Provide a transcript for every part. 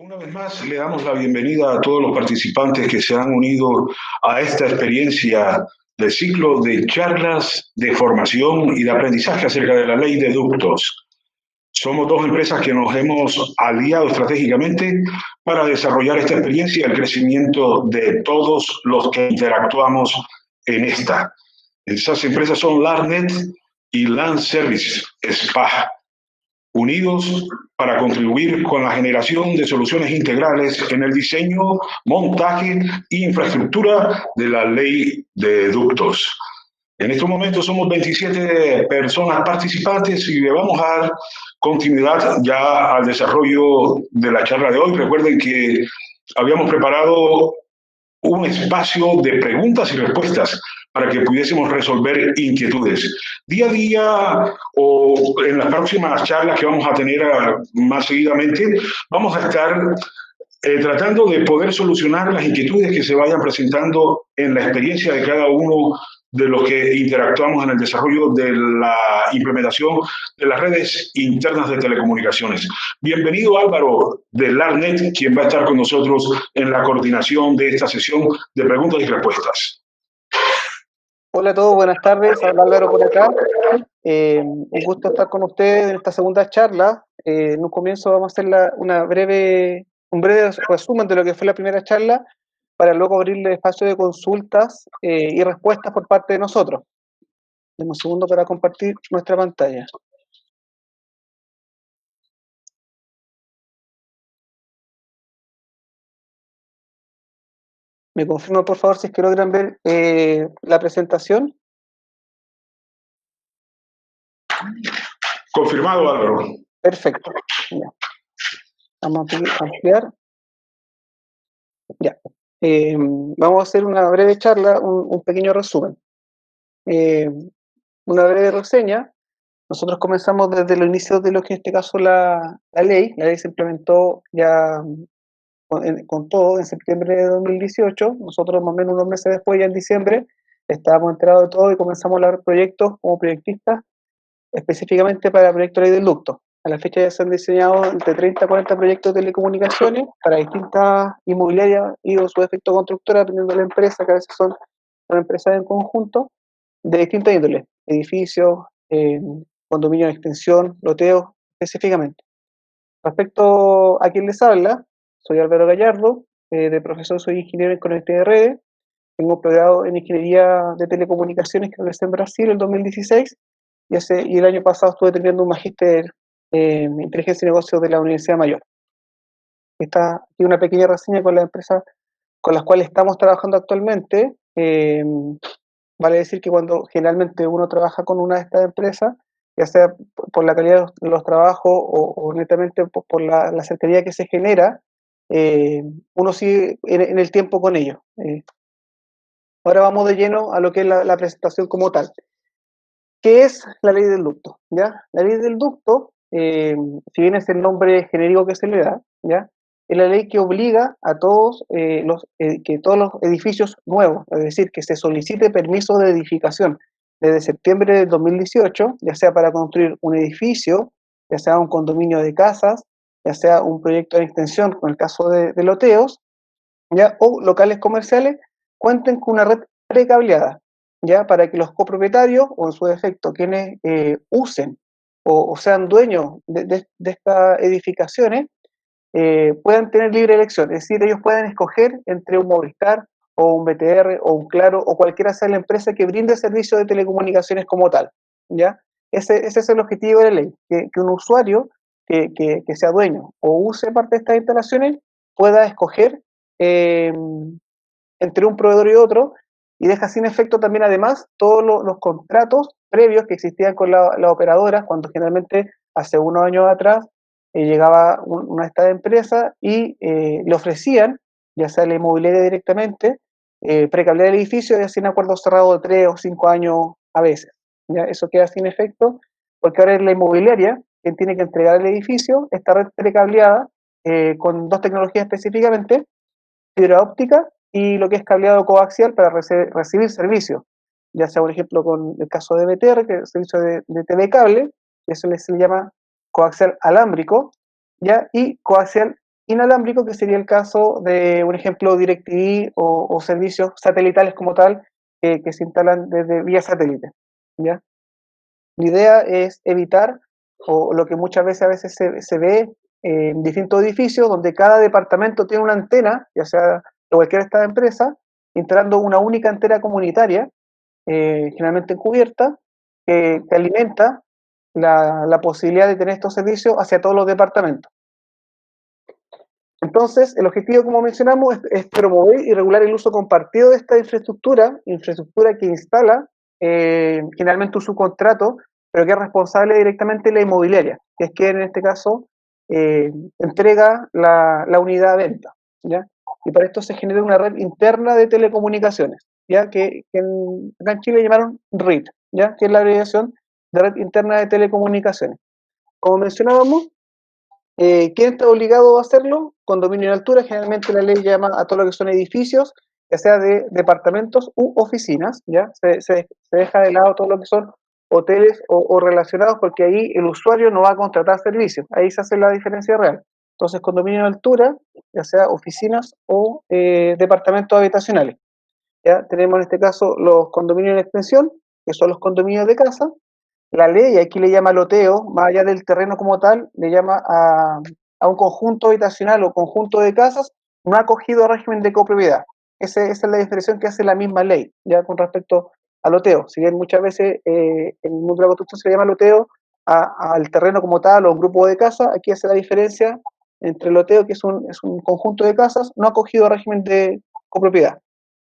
Una vez más, le damos la bienvenida a todos los participantes que se han unido a esta experiencia del ciclo de charlas de formación y de aprendizaje acerca de la ley de ductos. Somos dos empresas que nos hemos aliado estratégicamente para desarrollar esta experiencia y el crecimiento de todos los que interactuamos en esta. Esas empresas son LARNet y Land Service SPA, unidos para contribuir con la generación de soluciones integrales en el diseño, montaje e infraestructura de la ley de ductos. En estos momentos somos 27 personas participantes y le vamos a dar continuidad ya al desarrollo de la charla de hoy. Recuerden que habíamos preparado un espacio de preguntas y respuestas para que pudiésemos resolver inquietudes. Día a día o en las próximas charlas que vamos a tener más seguidamente, vamos a estar tratando de poder solucionar las inquietudes que se vayan presentando en la experiencia de cada uno de los que interactuamos en el desarrollo de la implementación de las redes internas de telecomunicaciones. Bienvenido Álvaro de LARNet, quien va a estar con nosotros en la coordinación de esta sesión de preguntas y respuestas. Hola a todos, buenas tardes, habla Álvaro por acá. Un gusto estar con ustedes en esta segunda charla. En un comienzo vamos a hacer un breve resumen de lo que fue la primera charla para luego abrirle espacio de consultas y respuestas por parte de nosotros. Deme un segundo para compartir nuestra pantalla. ¿Me confirman por favor si es que logran ver la presentación? Confirmado, Álvaro. Perfecto. Ya. Vamos a ampliar. Ya. Vamos a hacer una breve charla, un pequeño resumen. Una breve reseña. Nosotros comenzamos desde los inicios de lo que en este caso la ley se implementó ya con todo en septiembre de 2018. Nosotros más o menos unos meses después, ya en diciembre, estábamos enterados de todo y comenzamos a hablar proyectos como proyectistas, específicamente para el proyecto de ley del ducto. A la fecha ya se han diseñado entre 30 a 40 proyectos de telecomunicaciones para distintas inmobiliarias y o su efecto constructora, dependiendo de la empresa, que a veces son empresas en conjunto, de distintas índoles, edificios, condominios de extensión, loteos, específicamente. Respecto a quien les habla, soy Álvaro Gallardo, de profesor soy ingeniero en conectividad de redes, tengo un posgrado en ingeniería de telecomunicaciones que realicé en Brasil en el 2016 y el año pasado estuve teniendo un magíster en inteligencia y negocios de la Universidad Mayor. Está aquí una pequeña reseña con las empresas con las cuales estamos trabajando actualmente. Vale decir que cuando generalmente uno trabaja con una de estas empresas, ya sea por la calidad de los trabajos o netamente por la cercanía que se genera, uno sigue en el tiempo con ellos. Ahora vamos de lleno a lo que es la presentación como tal. ¿Qué es la ley del ducto? ¿Ya? La ley del ducto, si bien es el nombre genérico que se le da, ¿ya? Es la ley que obliga a todos que todos los edificios nuevos, es decir, que se solicite permiso de edificación desde septiembre de 2018, ya sea para construir un edificio, ya sea un condominio de casas, ya sea un proyecto de extensión, con el caso de loteos, ¿ya? O locales comerciales, cuenten con una red precableada, ¿ya? Para que los copropietarios, o en su defecto quienes usen o sean dueños de estas edificaciones, puedan tener libre elección, es decir, ellos pueden escoger entre un Movistar o un BTR o un Claro o cualquiera sea la empresa que brinde servicio de telecomunicaciones como tal, ¿ya? Ese es el objetivo de la ley, que un usuario que sea dueño o use parte de estas instalaciones pueda escoger eh, entre un proveedor y otro, y deja sin efecto también además todos los contratos previos que existían con la operadora, cuando generalmente hace unos años atrás llegaba una de estas empresas y le ofrecían, ya sea la inmobiliaria directamente, precablear el edificio y sin acuerdo cerrado de 3 o 5 años a veces. ¿Ya? Eso queda sin efecto porque ahora es la inmobiliaria quien tiene que entregar el edificio, esta red precableada, con dos tecnologías específicamente, fibra óptica y lo que es cableado coaxial para recibir servicios, ya sea por ejemplo con el caso de BTR, que es el servicio de telecable, eso se le llama coaxial alámbrico, ¿ya? Y coaxial inalámbrico, que sería el caso de, un ejemplo, DirecTV o servicios satelitales como tal, que se instalan desde vía satélite, ¿ya? La idea es evitar, o lo que muchas veces se ve en distintos edificios, donde cada departamento tiene una antena, ya sea de cualquier esta empresa, instalando una única antena comunitaria, generalmente encubierta, que alimenta la posibilidad de tener estos servicios hacia todos los departamentos. Entonces, el objetivo, como mencionamos, es promover y regular el uso compartido de esta infraestructura que instala generalmente un subcontrato, pero que es responsable directamente de la inmobiliaria, que es quien en este caso entrega la unidad a venta, ¿ya? Y para esto se genera una red interna de telecomunicaciones, ¿ya? Acá en Chile llamaron RIT, ¿ya? Que es la abreviación de Red Interna de Telecomunicaciones. Como mencionábamos, ¿quién está obligado a hacerlo? Condominio en altura, generalmente la ley llama a todo lo que son edificios, ya sea de departamentos u oficinas, ¿ya? Se deja de lado todo lo que son hoteles o relacionados, porque ahí el usuario no va a contratar servicios, ahí se hace la diferencia real. Entonces, condominio en altura, ya sea oficinas o departamentos habitacionales. ¿Ya? Tenemos en este caso los condominios en extensión, que son los condominios de casa. La ley aquí le llama loteo, más allá del terreno como tal, le llama a un conjunto habitacional o conjunto de casas no acogido a régimen de copropiedad. Esa es la diferenciación que hace la misma ley, ya con respecto al loteo. Si bien muchas veces en el mundo de la construcción se le llama loteo al terreno como tal o un grupo de casas, aquí hace la diferencia entre loteo, que es un conjunto de casas no acogido a régimen de copropiedad.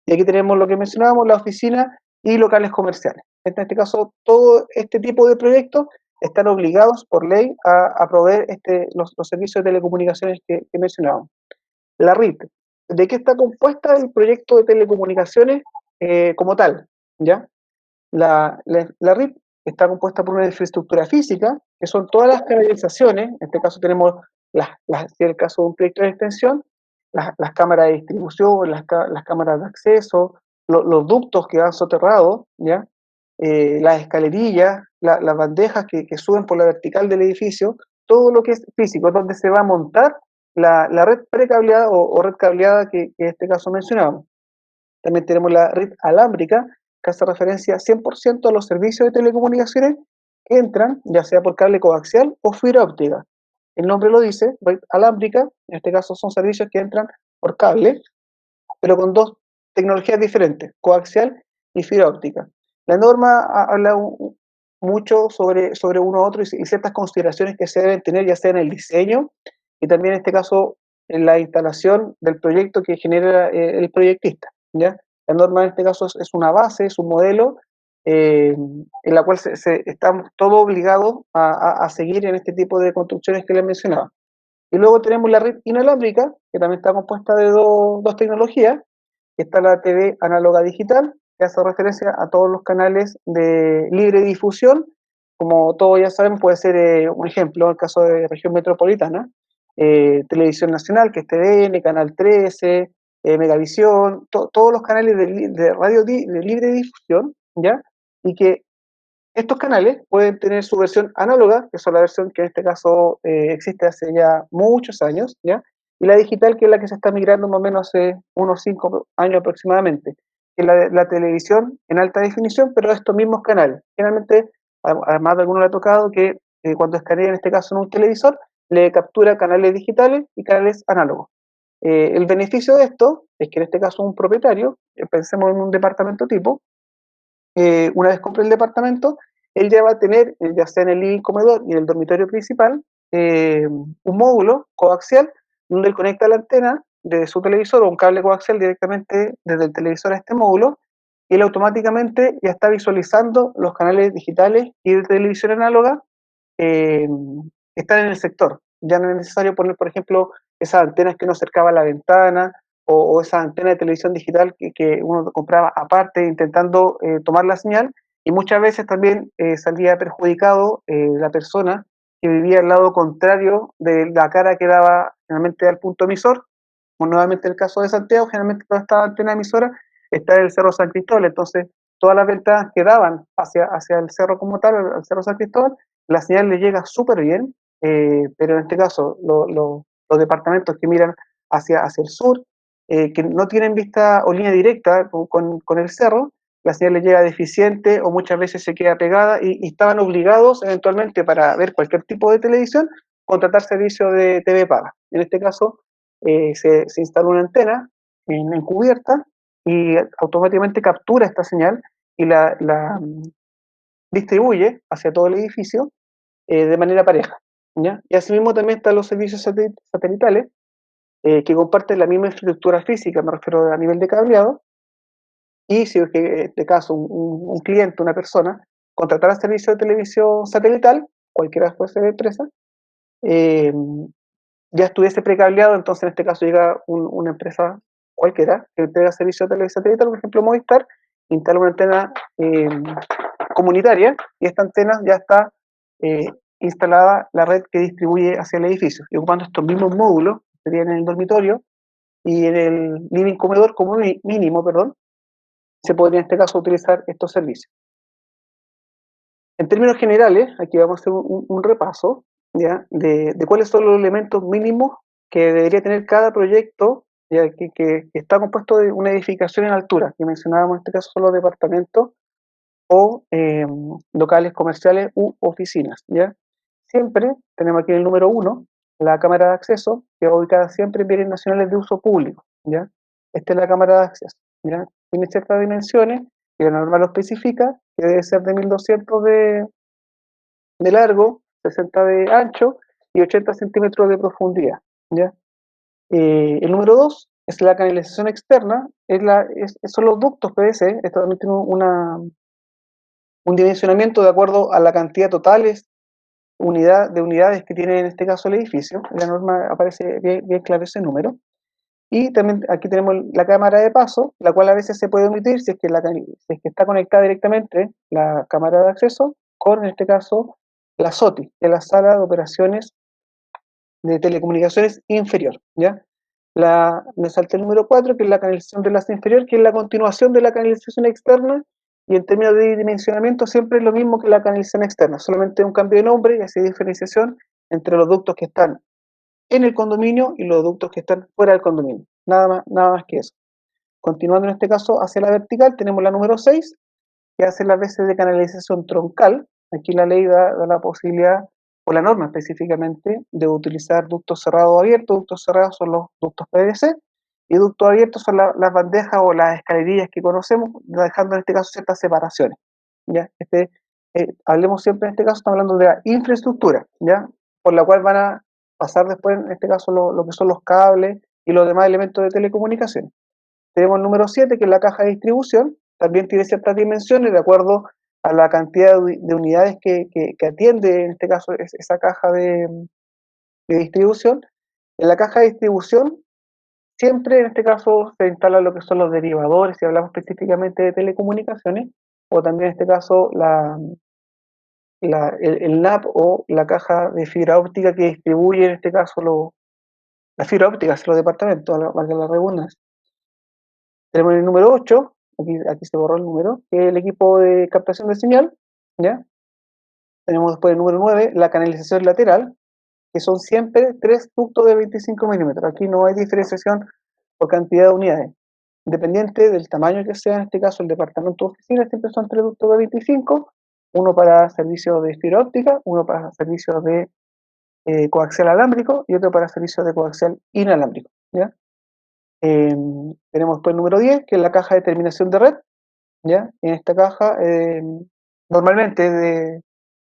Y aquí tenemos lo que mencionábamos, la oficina y locales comerciales. En este caso, todo este tipo de proyectos están obligados por ley a proveer los servicios de telecomunicaciones que mencionábamos. La RIT, ¿de qué está compuesta el proyecto de telecomunicaciones como tal? ¿Ya? La RIT está compuesta por una infraestructura física, que son todas las canalizaciones, en este caso tenemos, en el caso de un proyecto de extensión, las cámaras de distribución, las cámaras de acceso, los ductos que van soterrados, ¿ya? Las escalerillas, las bandejas que suben por la vertical del edificio, todo lo que es físico, donde se va a montar la red precableada o red cableada que en este caso mencionábamos. También tenemos la red alámbrica, que hace referencia 100% a los servicios de telecomunicaciones que entran, ya sea por cable coaxial o fibra óptica. El nombre lo dice, red alámbrica, en este caso son servicios que entran por cable, pero con dos tecnologías diferentes, coaxial y fibra óptica. La norma habla mucho sobre uno u otro y ciertas consideraciones que se deben tener, ya sea en el diseño y también en este caso en la instalación del proyecto que genera el proyectista, ¿ya? La norma en este caso es una base, es un modelo en la cual estamos todos obligados a seguir en este tipo de construcciones que les mencionaba. Y luego tenemos la red inalámbrica, que también está compuesta de dos tecnologías. Está la TV análoga digital, que hace referencia a todos los canales de libre difusión. Como todos ya saben, puede ser un ejemplo, en el caso de región metropolitana, Televisión Nacional, que es TVN, Canal 13, Megavisión, todos los canales de radio de libre difusión, ¿ya? Y que estos canales pueden tener su versión análoga, que es la versión que en este caso existe hace ya muchos años, ¿ya? Y la digital, que es la que se está migrando más o menos hace unos 5 años aproximadamente, que es la televisión en alta definición, pero estos mismos canales. Generalmente, además de alguno le ha tocado que cuando escanea en este caso en un televisor, le captura canales digitales y canales análogos. El beneficio de esto es que en este caso un propietario, pensemos en un departamento tipo, una vez compre el departamento, él ya va a tener, ya sea en el living comedor y en el dormitorio principal, un módulo coaxial donde él conecta la antena de su televisor o un cable coaxial directamente desde el televisor a este módulo y él automáticamente ya está visualizando los canales digitales y de televisión análoga eh, están en el sector. Ya no es necesario poner, por ejemplo, esas antenas que uno acercaba a la ventana o esa antena de televisión digital que uno compraba aparte intentando tomar la señal y muchas veces también salía perjudicado la persona que vivía al lado contrario de la cara que daba generalmente al punto emisor, como nuevamente el caso de Santiago, generalmente toda esta antena emisora está en el Cerro San Cristóbal, entonces todas las ventanas que daban hacia el cerro como tal, al Cerro San Cristóbal, la señal le llega súper bien, pero en este caso los departamentos que miran hacia el sur, que no tienen vista o línea directa con el cerro, la señal les llega deficiente o muchas veces se queda pegada y estaban obligados eventualmente para ver cualquier tipo de televisión contratar servicio de TV paga. En este caso se instala una antena en cubierta y automáticamente captura esta señal y la distribuye hacia todo el edificio de manera pareja, ¿ya? Y asimismo también están los servicios satelitales que comparten la misma infraestructura física, me refiero a nivel de cableado, y si es que en este caso un cliente, una persona, contratara servicio de televisión satelital, cualquiera fuese de empresa, eh, ya estuviese precableado, entonces en este caso llega una empresa cualquiera que entrega servicio de televisión satelital, por ejemplo Movistar, instala una antena comunitaria y esta antena ya está eh, instalada la red que distribuye hacia el edificio y ocupando estos mismos módulos que serían en el dormitorio y en el living comedor como mínimo, perdón, se podría en este caso utilizar estos servicios. En términos generales, aquí vamos a hacer un repaso ¿ya? De cuáles son los elementos mínimos que debería tener cada proyecto ¿ya? Que está compuesto de una edificación en altura, que mencionábamos en este caso son los departamentos o locales comerciales u oficinas. ¿Ya? Siempre tenemos aquí el número 1, la cámara de acceso, que va ubicada siempre en bienes nacionales de uso público. ¿Ya? Esta es la cámara de acceso. ¿Ya? Tiene ciertas dimensiones, y la norma lo especifica, que debe ser de 1200 de largo, 60 de ancho y 80 centímetros de profundidad. ¿Ya? El número 2 es la canalización externa, son los ductos PVC, esto también tiene un dimensionamiento de acuerdo a la cantidad totales de unidades que tiene en este caso el edificio. En la norma aparece bien claro ese número. Y también aquí tenemos la cámara de paso, la cual a veces se puede omitir si es que, si es que está conectada directamente la cámara de acceso con, en este caso, la SOTI, que es la sala de operaciones de telecomunicaciones inferior. ¿Ya? Me salté el número 4, que es la canalización de enlace inferior, que es la continuación de la canalización externa, y en términos de dimensionamiento siempre es lo mismo que la canalización externa, solamente un cambio de nombre y así diferenciación entre los ductos que están en el condominio y los ductos que están fuera del condominio. Nada más que eso. Continuando en este caso hacia la vertical, tenemos la número 6, que hace las veces de canalización troncal. Aquí la ley da la posibilidad, o la norma específicamente, de utilizar ductos cerrados o abiertos. Ductos cerrados son los ductos PVC y ductos abiertos son las bandejas o las escalerillas que conocemos, dejando en este caso ciertas separaciones. ¿Ya? Hablemos siempre en este caso, estamos hablando de la infraestructura, ¿ya? Por la cual van a pasar después, en este caso, lo que son los cables y los demás elementos de telecomunicación. Tenemos el número 7, que es la caja de distribución, también tiene ciertas dimensiones de acuerdo a la cantidad de unidades que atiende, en este caso, esa caja de distribución. En la caja de distribución, siempre en este caso se instalan lo que son los derivadores, si hablamos específicamente de telecomunicaciones, o también en este caso el NAP o la caja de fibra óptica que distribuye en este caso la fibra óptica hacia los departamentos, valga la redundancia. Tenemos el número 8, aquí se borró el número, que es el equipo de captación de señal, ¿ya? Tenemos después el número 9, la canalización lateral, que son siempre 3 ductos de 25 milímetros. Aquí no hay diferenciación por cantidad de unidades. Independiente del tamaño que sea, en este caso el departamento de oficina, siempre son 3 ductos de 25, uno para servicios de fibra óptica, uno para servicios de coaxial alámbrico y otro para servicios de coaxial inalámbrico, ¿ya? Tenemos después el número 10, que es la caja de terminación de red, ¿ya? En esta caja, normalmente de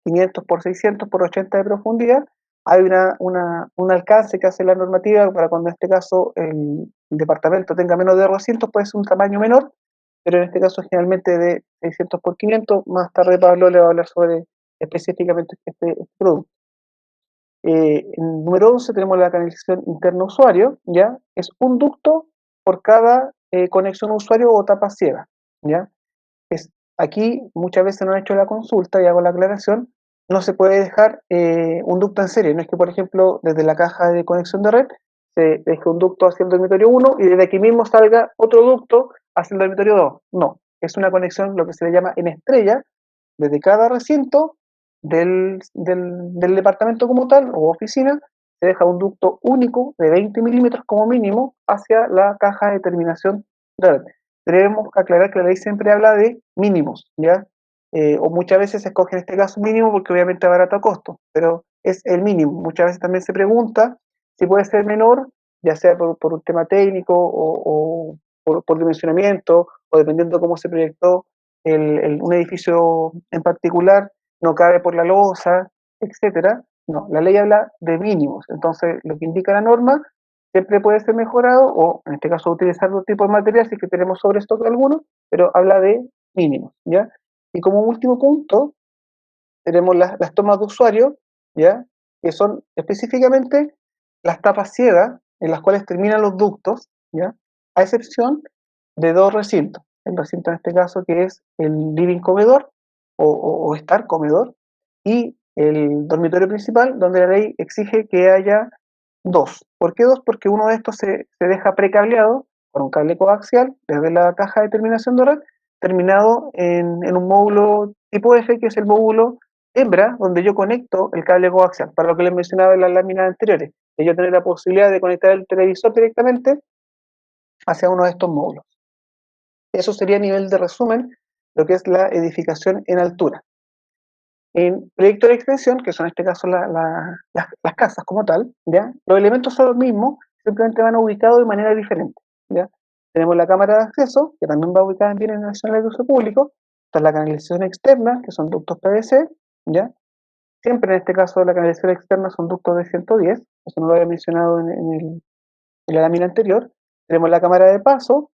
500 por 600 por 80 de profundidad, hay un alcance que hace la normativa para cuando en este caso el departamento tenga menos de 200, puede ser un tamaño menor, pero en este caso generalmente de 600 por 500, más tarde Pablo le va a hablar sobre específicamente este producto. En número 11 tenemos la canalización interna usuario, ¿ya? Es un ducto por cada conexión usuario o tapa ciega, ¿ya? Aquí muchas veces no han hecho la consulta y hago la aclaración, no se puede dejar un ducto en serie, no es que por ejemplo desde la caja de conexión de red se deje un ducto hacia el dormitorio 1 y desde aquí mismo salga otro ducto hacia el dormitorio 2, no, es una conexión lo que se le llama en estrella, desde cada recinto del departamento como tal o oficina, se deja un ducto único de 20 milímetros como mínimo hacia la caja de terminación de red. Debemos aclarar que la ley siempre habla de mínimos, ¿ya? O muchas veces se escoge en este caso mínimo porque obviamente barato a costo, pero es el mínimo. Muchas veces también se pregunta si puede ser menor, ya sea por un tema técnico o por dimensionamiento, o dependiendo cómo se proyectó un edificio en particular, no cabe por la losa, etcétera. No, la ley habla de mínimos, entonces lo que indica la norma siempre puede ser mejorado, o en este caso utilizar otro tipo de material si es que tenemos sobre stock alguno, pero habla de mínimos, ¿ya? Y como último punto, tenemos las tomas de usuario, ¿ya? Que son específicamente las tapas ciegas en las cuales terminan los ductos, ¿ya? A excepción de dos recintos. El recinto en este caso que es el living comedor o estar comedor y el dormitorio principal, donde la ley exige que haya dos. ¿Por qué dos? Porque uno de estos se deja precableado con un cable coaxial desde la caja de terminación de red, terminado en un módulo tipo F, que es el módulo hembra, donde yo conecto el cable coaxial, para lo que les mencionaba en las láminas anteriores, de yo tener la posibilidad de conectar el televisor directamente hacia uno de estos módulos. Eso sería a nivel de resumen lo que es la edificación en altura. En proyectos de extensión, que son en este caso las casas como tal, ¿ya? Los elementos son los mismos, simplemente van ubicados de manera diferente, ¿ya? Tenemos la cámara de acceso, que también va ubicada en bienes nacionales de uso público, está la canalización externa, que son ductos PVC, ¿ya? Siempre en este caso la canalización externa son ductos de 110, eso no lo había mencionado en la lámina anterior. Tenemos la cámara de paso,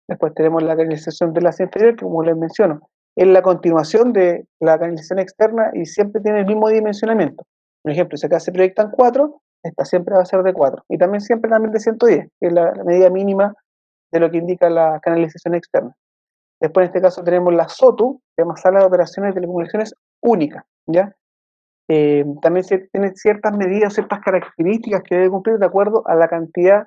después tenemos la canalización de la inferior, que como les menciono, es la continuación de la canalización externa y siempre tiene el mismo dimensionamiento. Por ejemplo, si acá se proyectan 4, esta siempre va a ser de 4. Y también siempre también de 110, que es la medida mínima de lo que indica la canalización externa. Después en este caso tenemos la SOTU, que se llama Sala de Operaciones de Telecomunicaciones Única, ¿ya? También tiene ciertas medidas, ciertas características que debe cumplir de acuerdo a la cantidad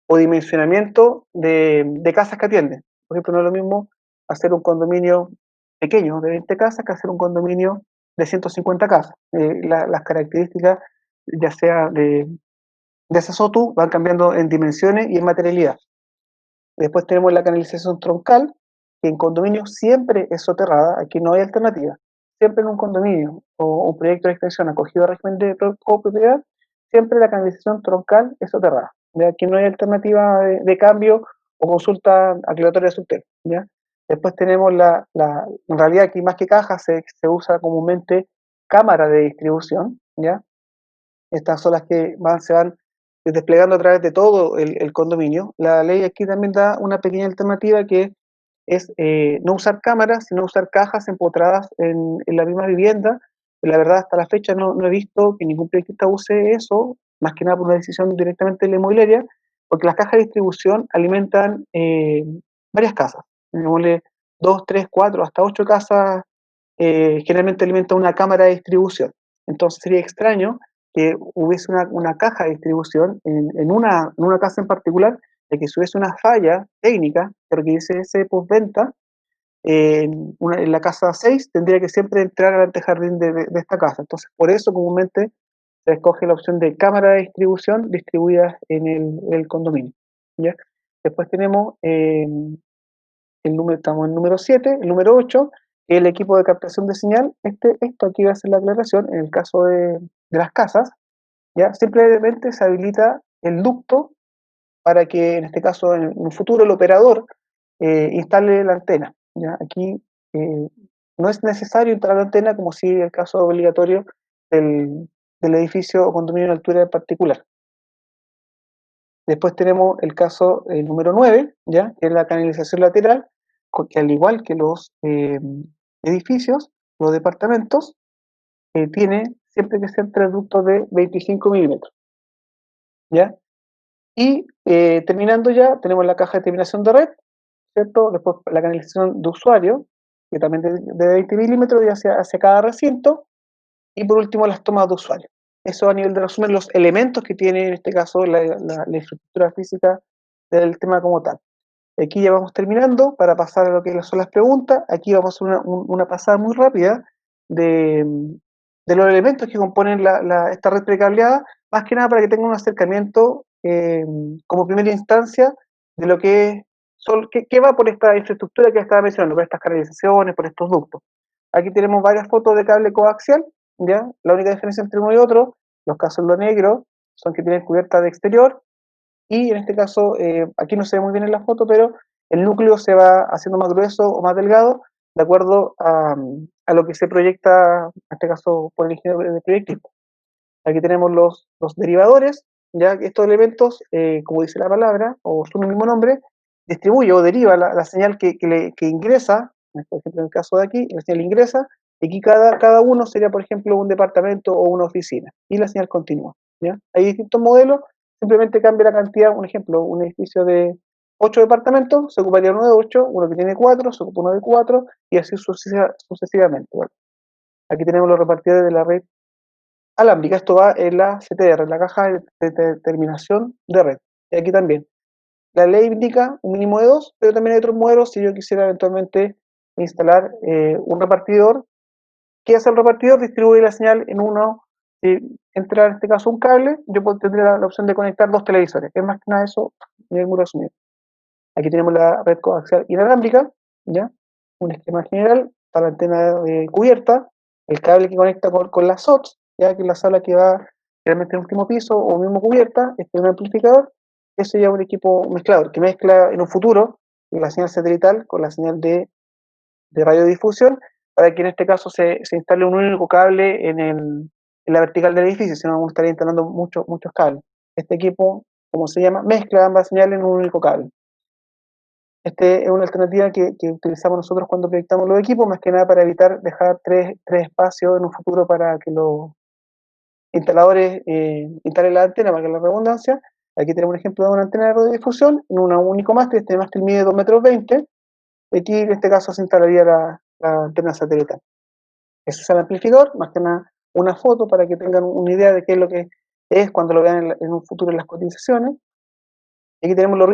o dimensionamiento de casas que atiende. Por ejemplo, no es lo mismo hacer un condominio pequeño de 20 casas que hacer un condominio de 150 casas. Las características, ya sea de esa SOTU, van cambiando en dimensiones y en materialidad. Después tenemos la canalización troncal, que en condominios siempre es soterrada, aquí no hay alternativa. Siempre en un condominio o un proyecto de extensión acogido a régimen de copropiedad, siempre la canalización troncal es soterrada. ¿Ya? Aquí no hay alternativa de cambio o consulta aclaratoria de subtel, ¿ya? Después tenemos en realidad aquí más que caja se usa comúnmente cámara de distribución, ¿ya? Estas son las que se van desplegando a través de todo el condominio. La ley aquí también da una pequeña alternativa que es no usar cámaras, sino usar cajas empotradas en la misma vivienda. La verdad, hasta la fecha no he visto que ningún proyectista use eso, más que nada por una decisión directamente de la inmobiliaria, porque las cajas de distribución alimentan varias casas. Digámosle 2, 3, 4, hasta 8 casas, generalmente alimenta una cámara de distribución. Entonces sería extraño que hubiese una caja de distribución en una casa en particular, de que si hubiese una falla técnica que requiriese postventa, en la casa 6 tendría que siempre entrar al antejardín de esta casa. Entonces, por eso comúnmente se escoge la opción de cámara de distribución distribuidas en el condominio, ¿ya? Después tenemos estamos en el número 7, el número 8, el equipo de captación de señal. Esto aquí va a ser la aclaración, en el caso de las casas, ¿ya? Simplemente se habilita el ducto para que en este caso en un futuro el operador instale la antena, ¿ya? Aquí no es necesario instalar la antena como si el caso obligatorio del edificio o condominio en altura en particular. Después tenemos el caso número 9, ¿ya? Que es la canalización lateral, que al igual que los edificios, los departamentos, tiene siempre que ser tres ductos de 25 milímetros, ¿ya? Y terminando ya, tenemos la caja de terminación de red, ¿cierto? Después la canalización de usuario, que también de 20 milímetros y hacia cada recinto. Y por último, las tomas de usuario. Eso a nivel de resumen, los elementos que tiene en este caso la infraestructura física del tema como tal. Aquí ya vamos terminando para pasar a lo que son las preguntas. Aquí vamos a hacer una pasada muy rápida de los elementos que componen esta red precableada, más que nada para que tengan un acercamiento como primera instancia de lo que qué va por esta infraestructura que estaba mencionando, por estas canalizaciones, por estos ductos. Aquí tenemos varias fotos de cable coaxial, ¿ya? La única diferencia entre uno y otro, los casos en lo negro, son que tienen cubierta de exterior, y en este caso, aquí no se ve muy bien en la foto, pero el núcleo se va haciendo más grueso o más delgado de acuerdo a lo que se proyecta, en este caso por el ingeniero de proyectismo. Aquí tenemos los derivadores, ya que estos elementos, como dice la palabra, o su mismo nombre, distribuye o deriva la señal que ingresa, por ejemplo en el caso de aquí, la señal ingresa, y aquí cada uno sería, por ejemplo, un departamento o una oficina, y la señal continúa. ¿Ya? Hay distintos modelos, simplemente cambia la cantidad, un ejemplo, un edificio de 8 departamentos, se ocuparía uno de 8, uno que tiene 4, se ocupa uno de 4, y así sucesivamente. Bueno, aquí tenemos los repartidores de la red alámbrica, esto va en la CTR, la caja de terminación de red. Y aquí también. La ley indica un mínimo de 2, pero también hay otros modelos si yo quisiera eventualmente instalar un repartidor. ¿Qué hace el repartidor? Distribuye la señal en uno. Si entra en este caso un cable, yo tendría la opción de conectar 2 televisores. Es más que nada eso, nivel muy resumido. Aquí tenemos la red coaxial inalámbrica, ¿ya? Un esquema general, está la antena cubierta, el cable que conecta con la SOTS, ya que es la sala que va realmente en el último piso o mismo cubierta, este es un amplificador, ese ya es un equipo mezclador que mezcla en un futuro la señal satelital con la señal de radiodifusión, para que en este caso se instale un único cable en la vertical del edificio, si no vamos a estar instalando muchos cables. Este equipo, como se llama, mezcla ambas señales en un único cable. Este es una alternativa que utilizamos nosotros cuando proyectamos los equipos, más que nada para evitar dejar tres espacios en un futuro para que los instaladores instalen la antena, para que la redundancia. Aquí tenemos un ejemplo de una antena de radiodifusión en un único mástil. Este mástil mide 2,20 m. Aquí en este caso se instalaría la antena satelital. Ese es el amplificador, más que nada una foto para que tengan una idea de qué es lo que es cuando lo vean en un futuro en las cotizaciones. Aquí tenemos los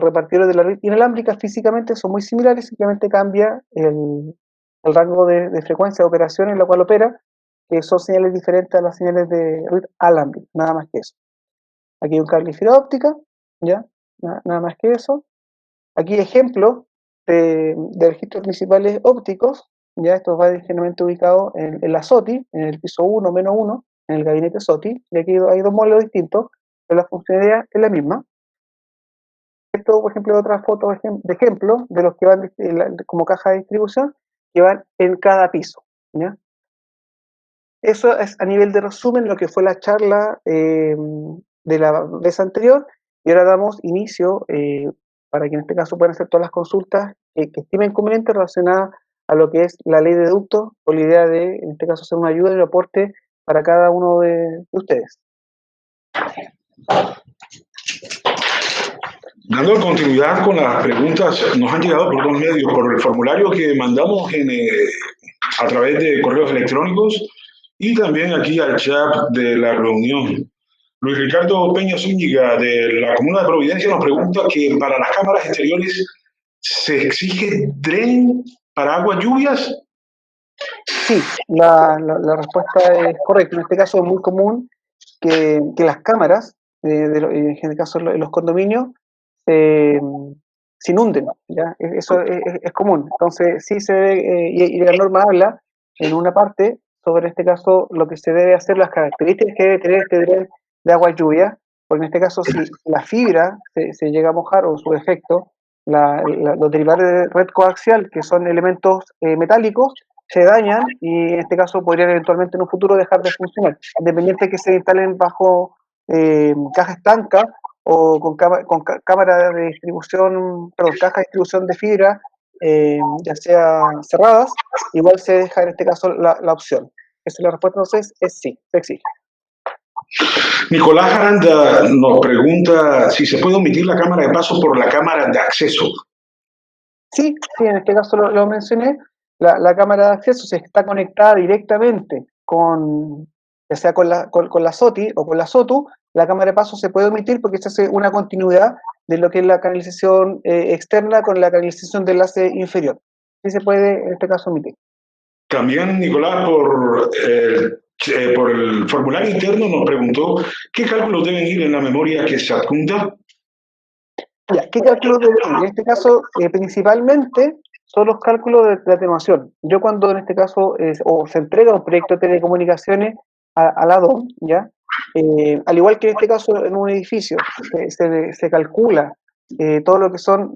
repartidores de la red inalámbrica, físicamente son muy similares, simplemente cambia el rango de frecuencia de operación en la cual opera, que son señales diferentes a las señales de red alámbrica, nada más que eso. Aquí hay un cable de fibra óptica, ¿ya? Nada más que eso. Aquí ejemplo de registros principales ópticos, ya esto va generalmente ubicado en la SOTI, en el piso 1, -1, en el gabinete SOTI, y aquí hay 2 modelos distintos, pero la funcionalidad es la misma. Esto, por ejemplo, otra foto de ejemplo de los que van como caja de distribución, que van en cada piso, ¿ya? Eso es a nivel de resumen lo que fue la charla de la vez anterior, y ahora damos inicio para que en este caso puedan hacer todas las consultas que estimen convenientes relacionadas a lo que es la ley de ductos, con la idea de, en este caso, hacer una ayuda y un aporte para cada uno de ustedes. Dando continuidad con las preguntas, nos han llegado por 2 medios, por el formulario que mandamos a través de correos electrónicos y también aquí al chat de la reunión. Luis Ricardo Peña Zúñiga, de la Comuna de Providencia, nos pregunta que para las cámaras exteriores ¿se exige DREN para aguas lluvias? Sí, la respuesta es correcta. En este caso es muy común que las cámaras, en este caso en los condominios, se inunden, ¿ya? Eso es común. Entonces, sí se debe, y la norma habla en una parte sobre este caso lo que se debe hacer, las características que debe tener este dren de agua lluvia, porque en este caso si la fibra se llega a mojar o su efecto, los derivados de red coaxial, que son elementos metálicos, se dañan y en este caso podrían eventualmente en un futuro dejar de funcionar, independiente de que se instalen bajo caja estanca o con cámara de distribución, perdón, caja de distribución de fibra, ya sea cerradas, igual se deja en este caso la opción. Esa es la respuesta, entonces es sí, se exige. Nicolás Aranda nos pregunta si se puede omitir la cámara de paso por la cámara de acceso. Sí, en este caso lo mencioné, la cámara de acceso se está conectada directamente ya sea con la SOTI o con la SOTU, la cámara de paso se puede omitir porque se hace una continuidad de lo que es la canalización externa con la canalización de enlace inferior. Sí se puede, en este caso, omitir. También, Nicolás, por por el formulario interno nos preguntó qué cálculos deben ir en la memoria que se adjunta. Ya, ¿qué cálculos deben ir? En este caso, principalmente son los cálculos de atenuación. Yo cuando en este caso o se entrega un proyecto de telecomunicaciones a la DOM, ¿ya? Al igual que en este caso en un edificio, se calcula todo lo que son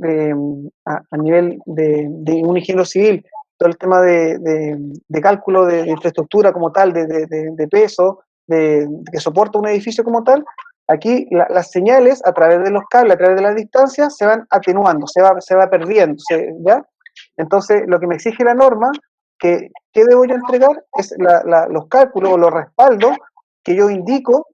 a nivel de un ingeniero civil, todo el tema de cálculo de infraestructura como tal, de peso, que soporta un edificio como tal. Aquí las señales a través de los cables, a través de las distancias, se van atenuando, se va perdiendo, ¿ya? Entonces, lo que me exige la norma, ¿qué debo yo entregar? Es los cálculos o los respaldos que yo indico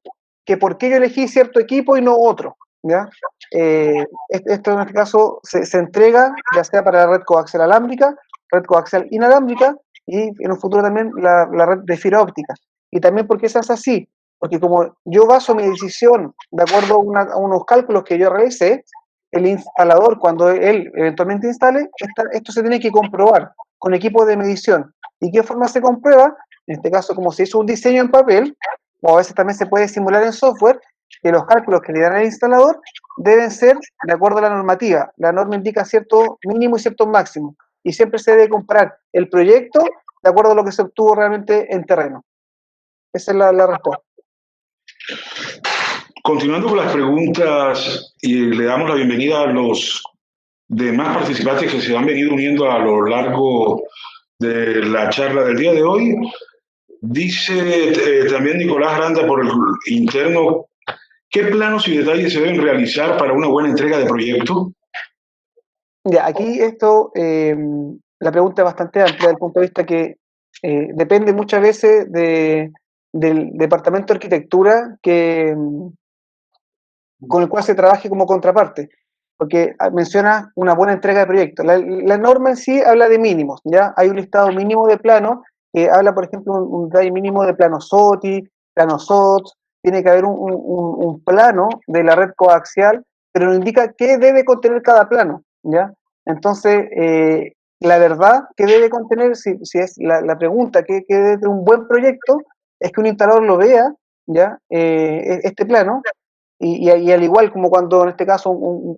que por qué yo elegí cierto equipo y no otro, ¿ya? Esto en este caso se entrega ya sea para la red coaxial alámbrica, red coaxial inalámbrica y en un futuro también la red de fibra óptica. Y también porque se hace así, porque como yo baso mi decisión de acuerdo a unos cálculos que yo realicé, el instalador, cuando él eventualmente instale, esto se tiene que comprobar con equipos de medición. ¿Y qué forma se comprueba? En este caso, como se hizo un diseño en papel, o a veces también se puede simular en software, que los cálculos que le dan al instalador deben ser de acuerdo a la normativa. La norma indica cierto mínimo y cierto máximo. Y siempre se debe comparar el proyecto de acuerdo a lo que se obtuvo realmente en terreno. Esa es la respuesta. Continuando con las preguntas, y le damos la bienvenida a los demás participantes que se han venido uniendo a lo largo de la charla del día de hoy. Dice también Nicolás Aranda por el interno, ¿qué planos y detalles se deben realizar para una buena entrega de proyecto? Ya, aquí la pregunta es bastante amplia desde el punto de vista que depende muchas veces del departamento de arquitectura con el cual se trabaje como contraparte, porque menciona una buena entrega de proyectos. La norma en sí habla de mínimos, ¿ya? Hay un listado mínimo de planos que habla, por ejemplo, un detalle mínimo de plano SOTI, plano SOTS, tiene que haber un plano de la red coaxial, pero no indica qué debe contener cada plano, ¿ya? Entonces, la verdad que debe contener, si es la pregunta, que debe tener un buen proyecto, es que un instalador lo vea, ¿ya? Este plano, y al igual como cuando en este caso un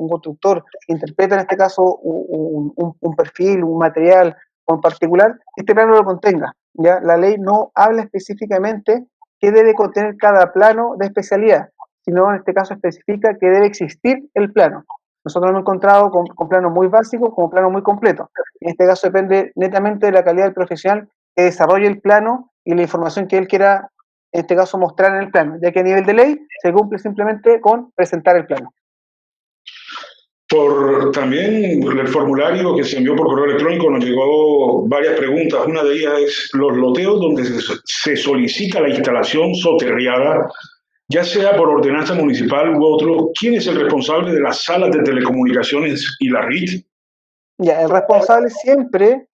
constructor interpreta en este caso un perfil, un material en particular, este plano lo contenga. ¿Ya? La ley no habla específicamente qué debe contener cada plano de especialidad, sino en este caso especifica que debe existir el plano. Nosotros hemos encontrado con planos muy básicos como planos muy completos. En este caso depende netamente de la calidad del profesional que desarrolle el plano y la información que él quiera en este caso mostrar en el plano, ya que a nivel de ley se cumple simplemente con presentar el plano. Por también el formulario que se envió por correo electrónico nos llegó varias preguntas. Una de ellas es los loteos donde se solicita la instalación soterrada, ya sea por ordenanza municipal u otro. ¿Quién es el responsable de las salas de telecomunicaciones y la RIT? Ya, el responsable siempre,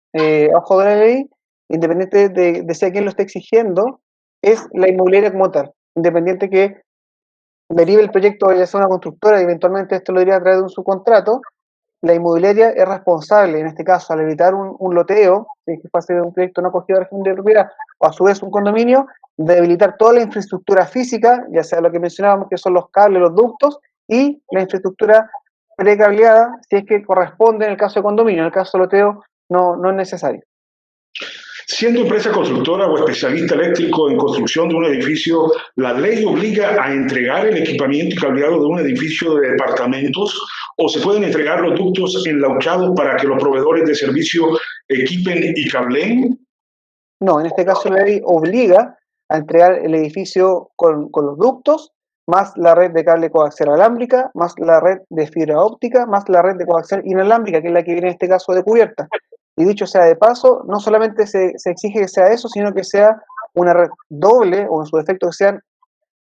ojo de la ley, independiente de sea quien lo esté exigiendo, es la inmobiliaria como tal, independiente que derive el proyecto ya sea una constructora y eventualmente esto lo diría a través de un subcontrato, la inmobiliaria es responsable, en este caso, al evitar un loteo, si es que pase un proyecto no acogido de régimen de propiedad, o a su vez un condominio, de habilitar toda la infraestructura física, ya sea lo que mencionábamos, que son los cables, los ductos, y la infraestructura precableada, si es que corresponde en el caso de condominio. En el caso de loteo, no es necesario. Siendo empresa constructora o especialista eléctrico en construcción de un edificio, la ley obliga a entregar el equipamiento y cableado de un edificio de departamentos o se pueden entregar los ductos enlauchados para que los proveedores de servicio equipen y cableen. No, en este caso la ley obliga a entregar el edificio con los ductos, más la red de cable coaxial alámbrica, más la red de fibra óptica, más la red de coaxial inalámbrica, que es la que viene en este caso de cubierta. Y dicho sea de paso, no solamente se exige que sea eso, sino que sea una red doble, o en su defecto que sean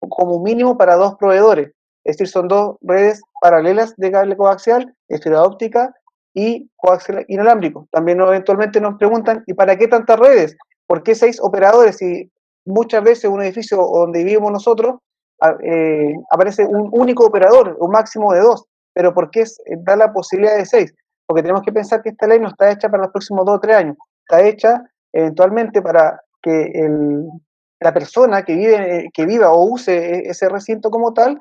como mínimo para dos proveedores. Es decir, son dos redes paralelas de cable coaxial, de fibra óptica y coaxial inalámbrico. También eventualmente nos preguntan, ¿y para qué tantas redes? ¿Por qué 6 operadores? Y muchas veces en un edificio donde vivimos nosotros aparece un único operador, un máximo de 2. Pero ¿por qué da la posibilidad de 6? Porque tenemos que pensar que esta ley no está hecha para los próximos 2 o 3 años. Está hecha eventualmente para que la persona que viva o use ese recinto como tal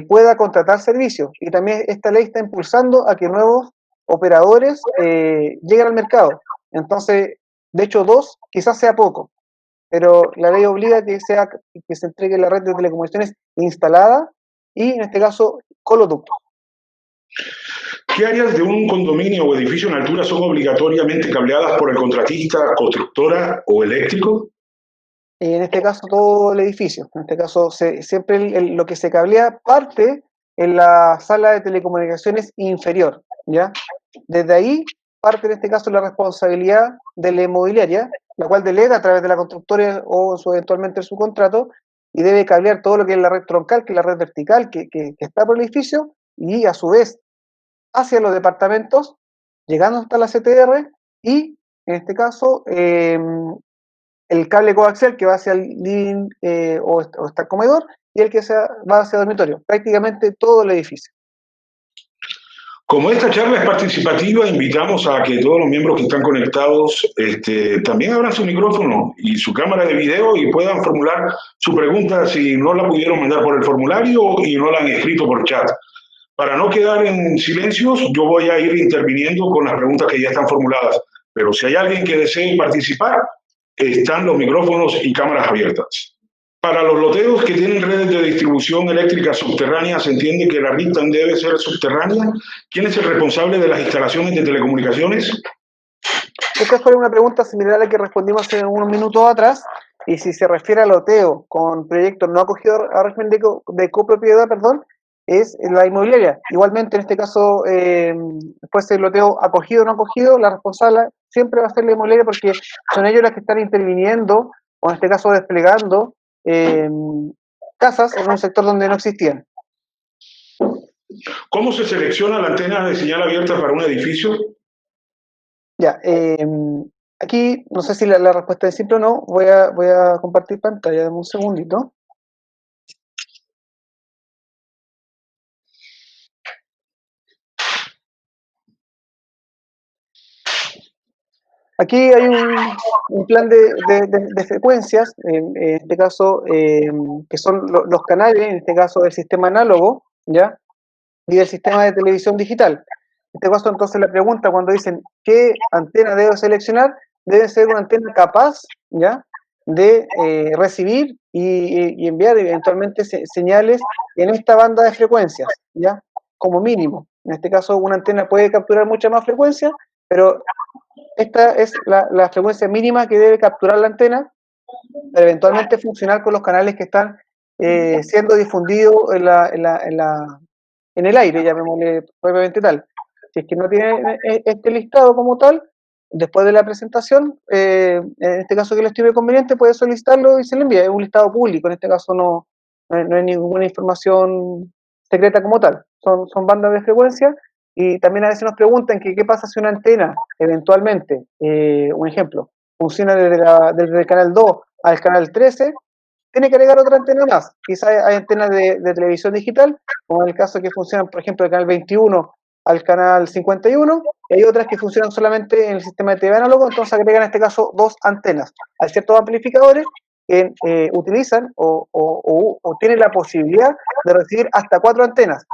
pueda contratar servicios. Y también esta ley está impulsando a que nuevos operadores lleguen al mercado. Entonces, de hecho, 2 quizás sea poco, pero la ley obliga a que se entregue la red de telecomunicaciones instalada y, en este caso, con los ductos. ¿Qué áreas de un condominio o edificio en altura son obligatoriamente cableadas por el contratista, constructora o eléctrico? En este caso, todo el edificio. En este caso, siempre lo que se cablea parte en la sala de telecomunicaciones inferior, ¿ya? Desde ahí parte, en este caso, la responsabilidad de la inmobiliaria, la cual delega a través de la constructora o eventualmente su contrato, y debe cablear todo lo que es la red troncal, que es la red vertical que está por el edificio, y a su vez hacia los departamentos, llegando hasta la CTR, y en este caso el cable coaxial que va hacia el living o hasta el comedor, y el que va hacia el dormitorio, prácticamente todo el edificio. Como esta charla es participativa, invitamos a que todos los miembros que están conectados también abran su micrófono y su cámara de video y puedan formular su pregunta si no la pudieron mandar por el formulario y no la han escrito por chat. Para no quedar en silencios, yo voy a ir interviniendo con las preguntas que ya están formuladas. Pero si hay alguien que desee participar, están los micrófonos y cámaras abiertas. Para los loteos que tienen redes de distribución eléctrica subterránea, se entiende que la red debe ser subterránea. ¿Quién es el responsable de las instalaciones de telecomunicaciones? Esta fue una pregunta similar a la que respondimos hace unos minutos atrás, y si se refiere al loteo con proyectos no acogidos a régimen de copropiedad, es la inmobiliaria. Igualmente, en este caso, después del loteo acogido o no acogido, la responsable siempre va a ser la inmobiliaria, porque son ellos las que están interviniendo, o en este caso desplegando casas en un sector donde no existían. ¿Cómo se selecciona la antena de señal abierta para un edificio? Ya, aquí no sé si la respuesta es simple o no. Voy a compartir pantalla, dame un segundito. Aquí hay un plan de frecuencias, en este caso, que son los canales, en este caso del sistema análogo, ¿ya? Y del sistema de televisión digital. En este caso, entonces, la pregunta cuando dicen qué antena debo seleccionar, debe ser una antena capaz, ¿ya?, de recibir y enviar eventualmente señales en esta banda de frecuencias, ¿ya?, como mínimo. En este caso, una antena puede capturar mucha más frecuencia, pero esta es la frecuencia mínima que debe capturar la antena para eventualmente funcionar con los canales que están siendo difundidos en el aire, llamémosle propiamente tal. Si es que no tiene este listado como tal, después de la presentación, en este caso que lo estime conveniente, puede solicitarlo y se le envía. Es un listado público, en este caso no hay ninguna información secreta como tal. Son bandas de frecuencia, y también a veces nos preguntan que qué pasa si una antena, eventualmente, un ejemplo, funciona desde el canal 2 al canal 13, tiene que agregar otra antena más. Quizás hay antenas de televisión digital, como en el caso que funcionan, por ejemplo, del canal 21 al canal 51, y hay otras que funcionan solamente en el sistema de TV análogo, entonces agregan en este caso 2 antenas. Hay ciertos amplificadores que utilizan o tienen la posibilidad de recibir hasta 4 antenas.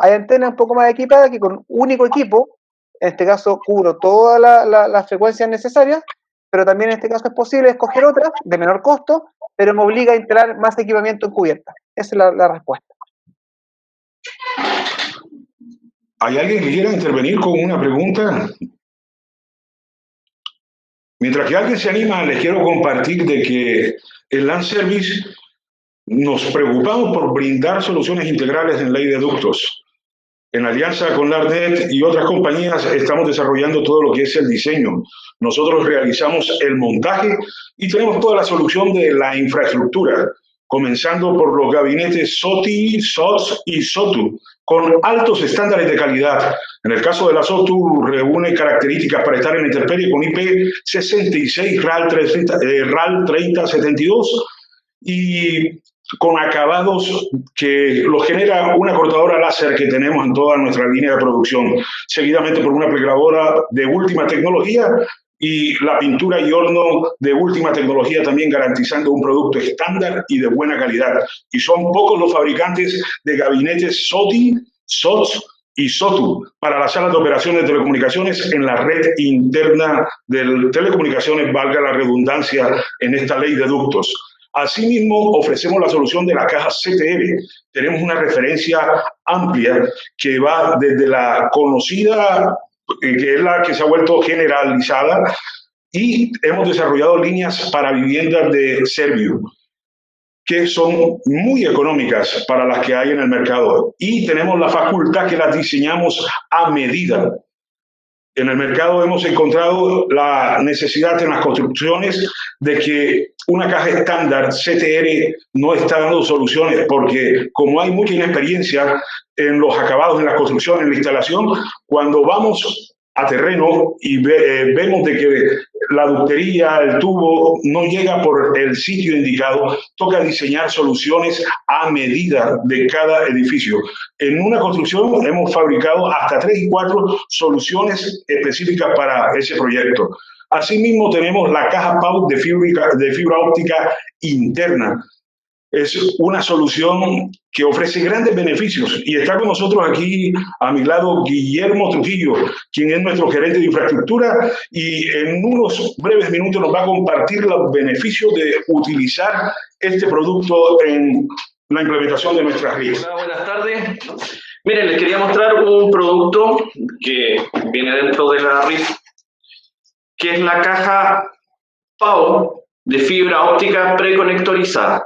Hay antenas un poco más equipadas que con un único equipo, en este caso cubro todas las frecuencias necesarias, pero también en este caso es posible escoger otras de menor costo, pero me obliga a instalar más equipamiento en cubierta. Esa es la respuesta. ¿Hay alguien que quiera intervenir con una pregunta? Mientras que alguien se anima, les quiero compartir de que en Land Service nos preocupamos por brindar soluciones integrales en ley de ductos. En alianza con LARNet y otras compañías estamos desarrollando todo lo que es el diseño. Nosotros realizamos el montaje y tenemos toda la solución de la infraestructura, comenzando por los gabinetes SOTI, SOTS y SOTU, con altos estándares de calidad. En el caso de la SOTU, reúne características para estar en intemperie con IP66 RAL 3072 y con acabados que los genera una cortadora láser que tenemos en toda nuestra línea de producción, seguidamente por una plegadora de última tecnología y la pintura y horno de última tecnología también garantizando un producto estándar y de buena calidad. Y son pocos los fabricantes de gabinetes SOTI, SOTS y SOTU para las salas de operaciones de telecomunicaciones en la red interna de telecomunicaciones, valga la redundancia en esta ley de ductos. Asimismo, ofrecemos la solución de la caja CTR. Tenemos una referencia amplia que va desde la conocida, que es la que se ha vuelto generalizada, y hemos desarrollado líneas para viviendas de Serviu, que son muy económicas para las que hay en el mercado. Y tenemos la facultad que las diseñamos a medida. En el mercado hemos encontrado la necesidad en las construcciones de que una caja estándar CTR no está dando soluciones, porque como hay mucha inexperiencia en los acabados, en la construcción, en la instalación, cuando vamos a terreno y vemos de que la ductería, el tubo no llega por el sitio indicado, toca diseñar soluciones a medida de cada edificio. En una construcción hemos fabricado hasta 3 y 4 soluciones específicas para ese proyecto. Asimismo, tenemos la caja PAU de fibra óptica interna. Es una solución que ofrece grandes beneficios y está con nosotros aquí a mi lado Guillermo Trujillo, quien es nuestro gerente de infraestructura, y en unos breves minutos nos va a compartir los beneficios de utilizar este producto en la implementación de nuestras redes. Hola, buenas tardes. Miren, les quería mostrar un producto que viene dentro de la RIF, que es la caja PAU de fibra óptica preconectorizada.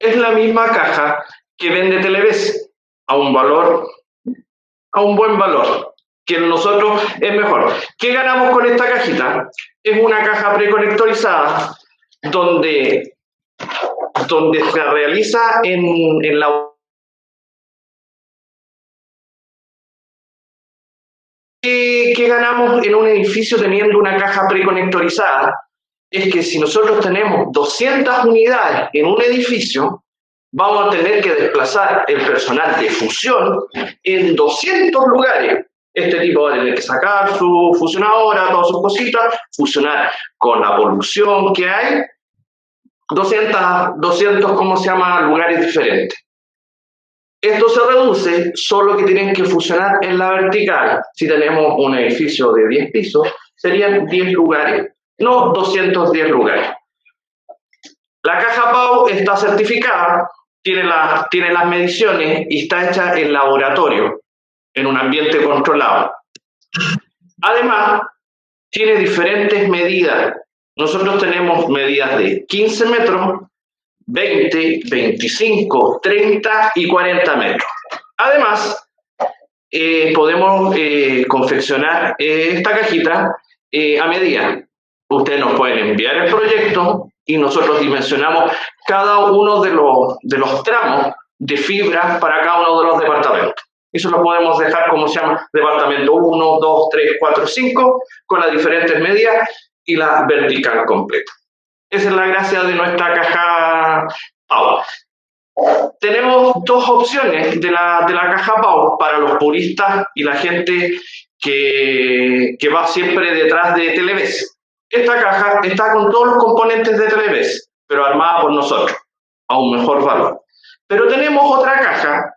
Es la misma caja que vende Televés a un buen valor, que nosotros es mejor. ¿Qué ganamos con esta cajita? Es una caja preconectorizada donde se realiza en la... ¿Qué ganamos en un edificio teniendo una caja preconectorizada? Es que si nosotros tenemos 200 unidades en un edificio, vamos a tener que desplazar el personal de fusión en 200 lugares. Este tipo va a tener que sacar su fusionadora, todas sus cositas, fusionar con la polución que hay, 200 lugares diferentes. Esto se reduce, solo que tienen que fusionar en la vertical. Si tenemos un edificio de 10 pisos, serían 10 lugares. No 210 lugares. La caja PAU está certificada, tiene las mediciones y está hecha en laboratorio, en un ambiente controlado. Además, tiene diferentes medidas. Nosotros tenemos medidas de 15 metros, 20, 25, 30 y 40 metros. Además, podemos confeccionar esta cajita a medida. Ustedes nos pueden enviar el proyecto y nosotros dimensionamos cada uno de los tramos de fibra para cada uno de los departamentos. Eso lo podemos dejar como se llama departamento 1, 2, 3, 4, 5, con las diferentes medidas y la vertical completa. Esa es la gracia de nuestra caja PAU. Tenemos dos opciones de la caja PAU para los puristas y la gente que va siempre detrás de Televés. Esta caja está con todos los componentes de Televés, pero armada por nosotros, a un mejor valor. Pero tenemos otra caja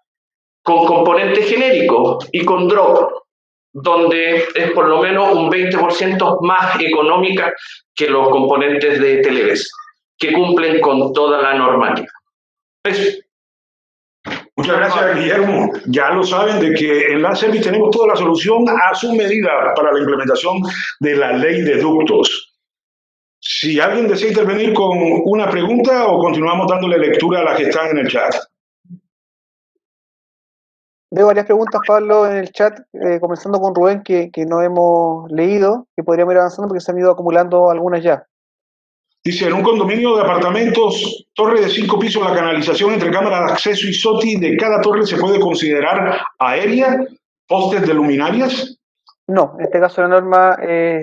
con componentes genéricos y con drop, donde es por lo menos un 20% más económica que los componentes de Televés, que cumplen con toda la normativa. Eso. Muchas gracias, Guillermo. Ya lo saben de que en la Service tenemos toda la solución a su medida para la implementación de la ley de ductos. Si alguien desea intervenir con una pregunta o continuamos dándole lectura a las que están en el chat. Veo varias preguntas, Pablo, en el chat, comenzando con Rubén, que no hemos leído, que podríamos ir avanzando porque se han ido acumulando algunas ya. Dice, en un condominio de apartamentos, torre de 5 pisos, la canalización entre cámaras de acceso y SOTI de cada torre se puede considerar aérea, postes de luminarias. No, en este caso la norma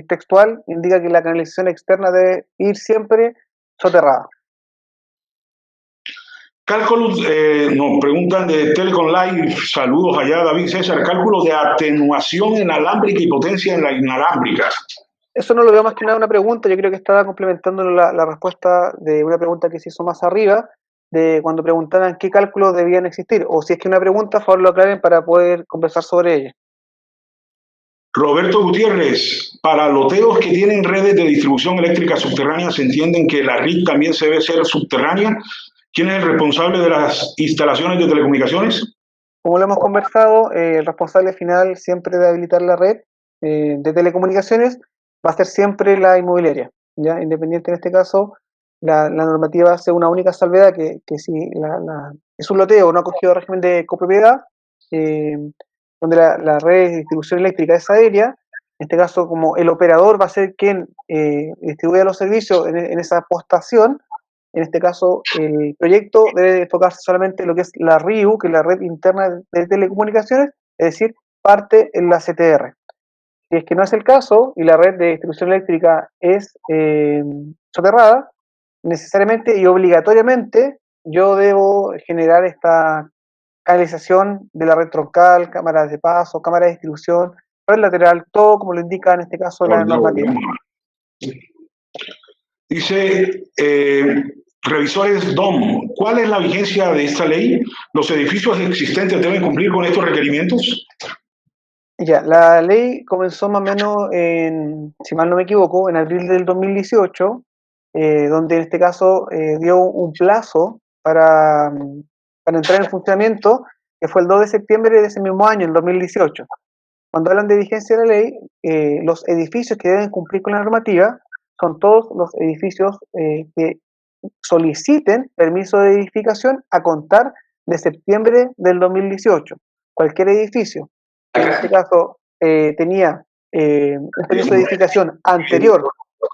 textual indica que la canalización externa debe ir siempre soterrada. Cálculos, nos preguntan de Telecom Live, saludos allá David César, cálculo de atenuación inalámbrica y potencia en la inalámbrica. Eso no lo veo más que nada una pregunta, yo creo que estaba complementando la respuesta de una pregunta que se hizo más arriba, de cuando preguntaban qué cálculos debían existir, o si es que una pregunta, por favor lo aclaren para poder conversar sobre ella. Roberto Gutiérrez, para loteos que tienen redes de distribución eléctrica subterránea, ¿se entienden que la RIC también se debe ser subterránea? ¿Quién es el responsable de las instalaciones de telecomunicaciones? Como lo hemos conversado, el responsable final siempre de habilitar la red de telecomunicaciones va a ser siempre la inmobiliaria, ¿ya? Independiente en este caso, la normativa hace una única salvedad que si es un loteo no acogido a régimen de copropiedad, eh, donde la red de distribución eléctrica es aérea, en este caso como el operador va a ser quien distribuya los servicios en esa postación. En este caso, el proyecto debe enfocarse solamente en lo que es la RIU, que es la red interna de telecomunicaciones, es decir, parte en la CTR. Si es que no es el caso y la red de distribución eléctrica es soterrada, necesariamente y obligatoriamente yo debo generar esta canalización de la red troncal, cámaras de paso, cámara de distribución, red lateral, todo como lo indica en este caso la normativa. Dice, revisores DOM, ¿cuál es la vigencia de esta ley? ¿Los edificios existentes deben cumplir con estos requerimientos? Ya, la ley comenzó más o menos si mal no me equivoco, en abril del 2018, donde en este caso dio un plazo para entrar en funcionamiento, que fue el 2 de septiembre de ese mismo año, en 2018. Cuando hablan de vigencia de la ley, los edificios que deben cumplir con la normativa son todos los edificios que soliciten permiso de edificación a contar de septiembre del 2018. Cualquier edificio que en este caso tenía un permiso de edificación anterior,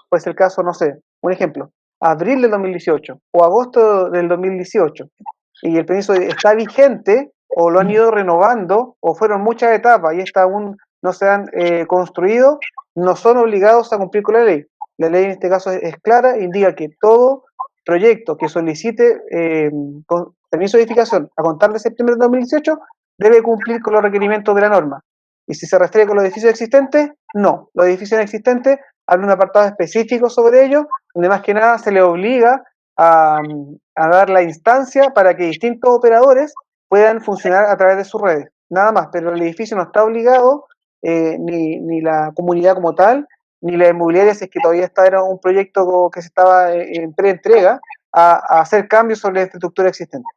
puede ser el caso, no sé, un ejemplo, abril del 2018 o agosto del 2018, y el permiso está vigente o lo han ido renovando o fueron muchas etapas y esta aún no se han construido, no son obligados a cumplir con la ley. La ley en este caso es clara, indica que todo proyecto que solicite con permiso de edificación a contar de septiembre de 2018 debe cumplir con los requerimientos de la norma. Y si se refiere con los edificios existentes, no. Los edificios existentes hay un apartado específico sobre ellos, donde más que nada se le obliga a dar la instancia para que distintos operadores puedan funcionar a través de sus redes. Nada más, pero el edificio no está obligado, ni la comunidad como tal, ni la inmobiliaria, si es que todavía era un proyecto que se estaba en preentrega, a hacer cambios sobre la infraestructura existente.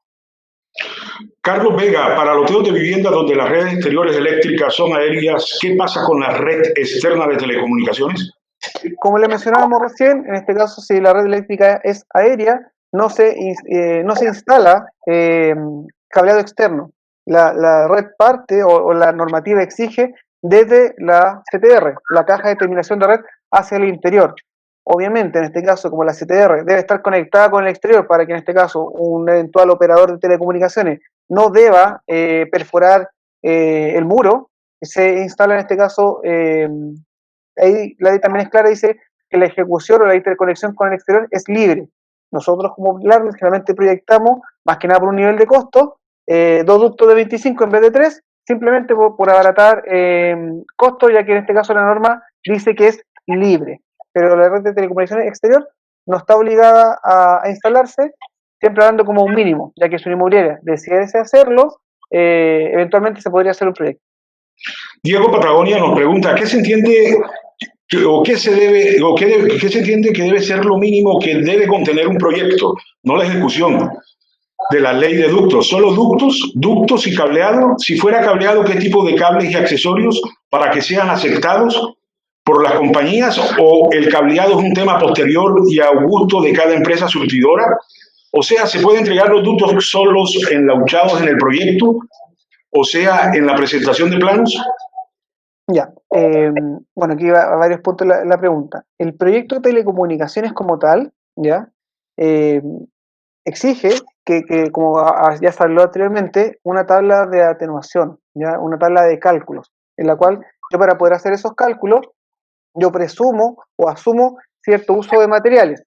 Carlos Vega, para loteos de vivienda donde las redes exteriores eléctricas son aéreas, ¿qué pasa con la red externa de telecomunicaciones? Como le mencionábamos recién, en este caso, si la red eléctrica es aérea, no se instala cableado externo. La red parte o la normativa exige desde la CTR, la caja de terminación de red, hacia el interior. Obviamente, en este caso, como la CTR debe estar conectada con el exterior para que en este caso un eventual operador de telecomunicaciones no deba perforar el muro, se instala en este caso, ahí la ley también es clara, dice que la ejecución o la interconexión con el exterior es libre. Nosotros como Larry generalmente proyectamos, más que nada por un nivel de costo, 2 ductos de 25 en vez de 3, simplemente por abaratar costos, ya que en este caso la norma dice que es libre. Pero la red de telecomunicaciones exterior no está obligada a instalarse, siempre hablando como un mínimo, ya que si una inmobiliaria decidiese hacerlo, eventualmente se podría hacer un proyecto. Diego Patagonia nos pregunta, ¿qué se entiende o qué se debe o qué se entiende que debe ser lo mínimo que debe contener un proyecto, no la ejecución de la ley de ductos? ¿Solo ductos y cableado? Si fuera cableado, ¿qué tipo de cables y accesorios para que sean aceptados por las compañías, o el cableado es un tema posterior y a gusto de cada empresa surtidora? O sea, ¿se puede entregar los ductos solos enlauchados en el proyecto? O sea, en la presentación de planos. Ya, bueno, aquí va a varios puntos la pregunta. El proyecto de telecomunicaciones como tal, ya, exige que como ya se habló anteriormente, una tabla de atenuación, ya, una tabla de cálculos, en la cual yo, para poder hacer esos cálculos, yo presumo o asumo cierto uso de materiales.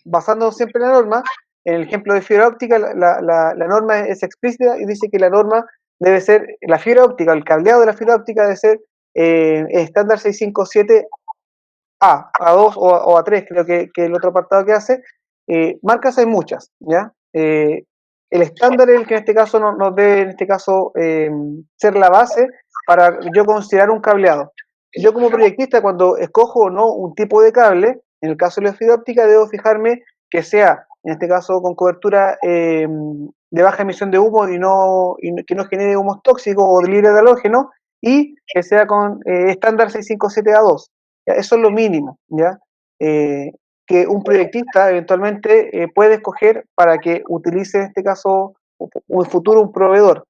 Basándonos siempre en la norma, en el ejemplo de fibra óptica, la norma es explícita y dice que la norma debe ser, la fibra óptica, el cableado de la fibra óptica debe ser estándar 657 A2 o A3, creo que el otro apartado que hace. Marcas hay muchas, ¿ya? El estándar es el que en este caso nos debe, en este caso, ser la base para yo considerar un cableado. Yo como proyectista, cuando escojo o no un tipo de cable, en el caso de la fibra óptica, debo fijarme que sea, en este caso, con cobertura de baja emisión de humo y que no genere humos tóxicos o libre de halógeno, y que sea con estándar 657A2. ¿Ya? Eso es lo mínimo, ¿ya? Que un proyectista eventualmente puede escoger para que utilice, en este caso, un futuro un proveedor.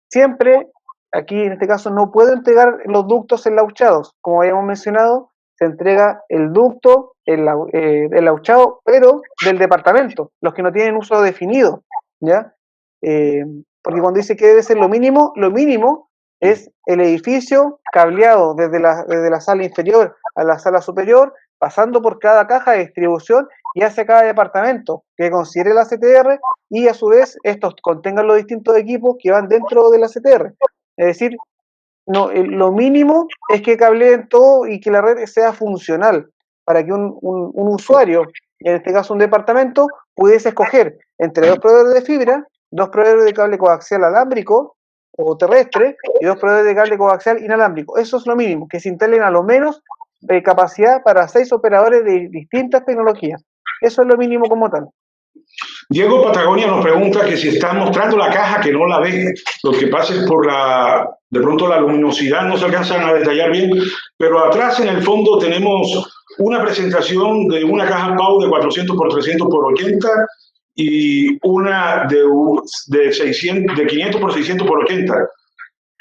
Siempre, aquí en este caso, no puedo entregar los ductos enlauchados. Como habíamos mencionado, se entrega el ducto enlauchado, pero del departamento, los que no tienen uso definido, ¿ya? Porque cuando dice que debe ser lo mínimo es el edificio cableado desde la sala inferior a la sala superior, pasando por cada caja de distribución y hacia cada departamento que considere la CTR, y a su vez estos contengan los distintos equipos que van dentro de la CTR. Es decir, no, lo mínimo es que cableen todo y que la red sea funcional para que un usuario, en este caso un departamento, pudiese escoger entre dos proveedores de fibra, dos proveedores de cable coaxial alámbrico o terrestre y dos proveedores de cable coaxial inalámbrico. Eso es lo mínimo, que se instalen a lo menos capacidad para 6 operadores de distintas tecnologías. Eso es lo mínimo como tal. Diego Patagonia nos pregunta que si está mostrando la caja, que no la ve. Lo que pasa es de pronto la luminosidad no se alcanzan a detallar bien, pero atrás en el fondo tenemos una presentación de una caja Pau de 400 por 300 por 80 y una de 500 por 600 por 80,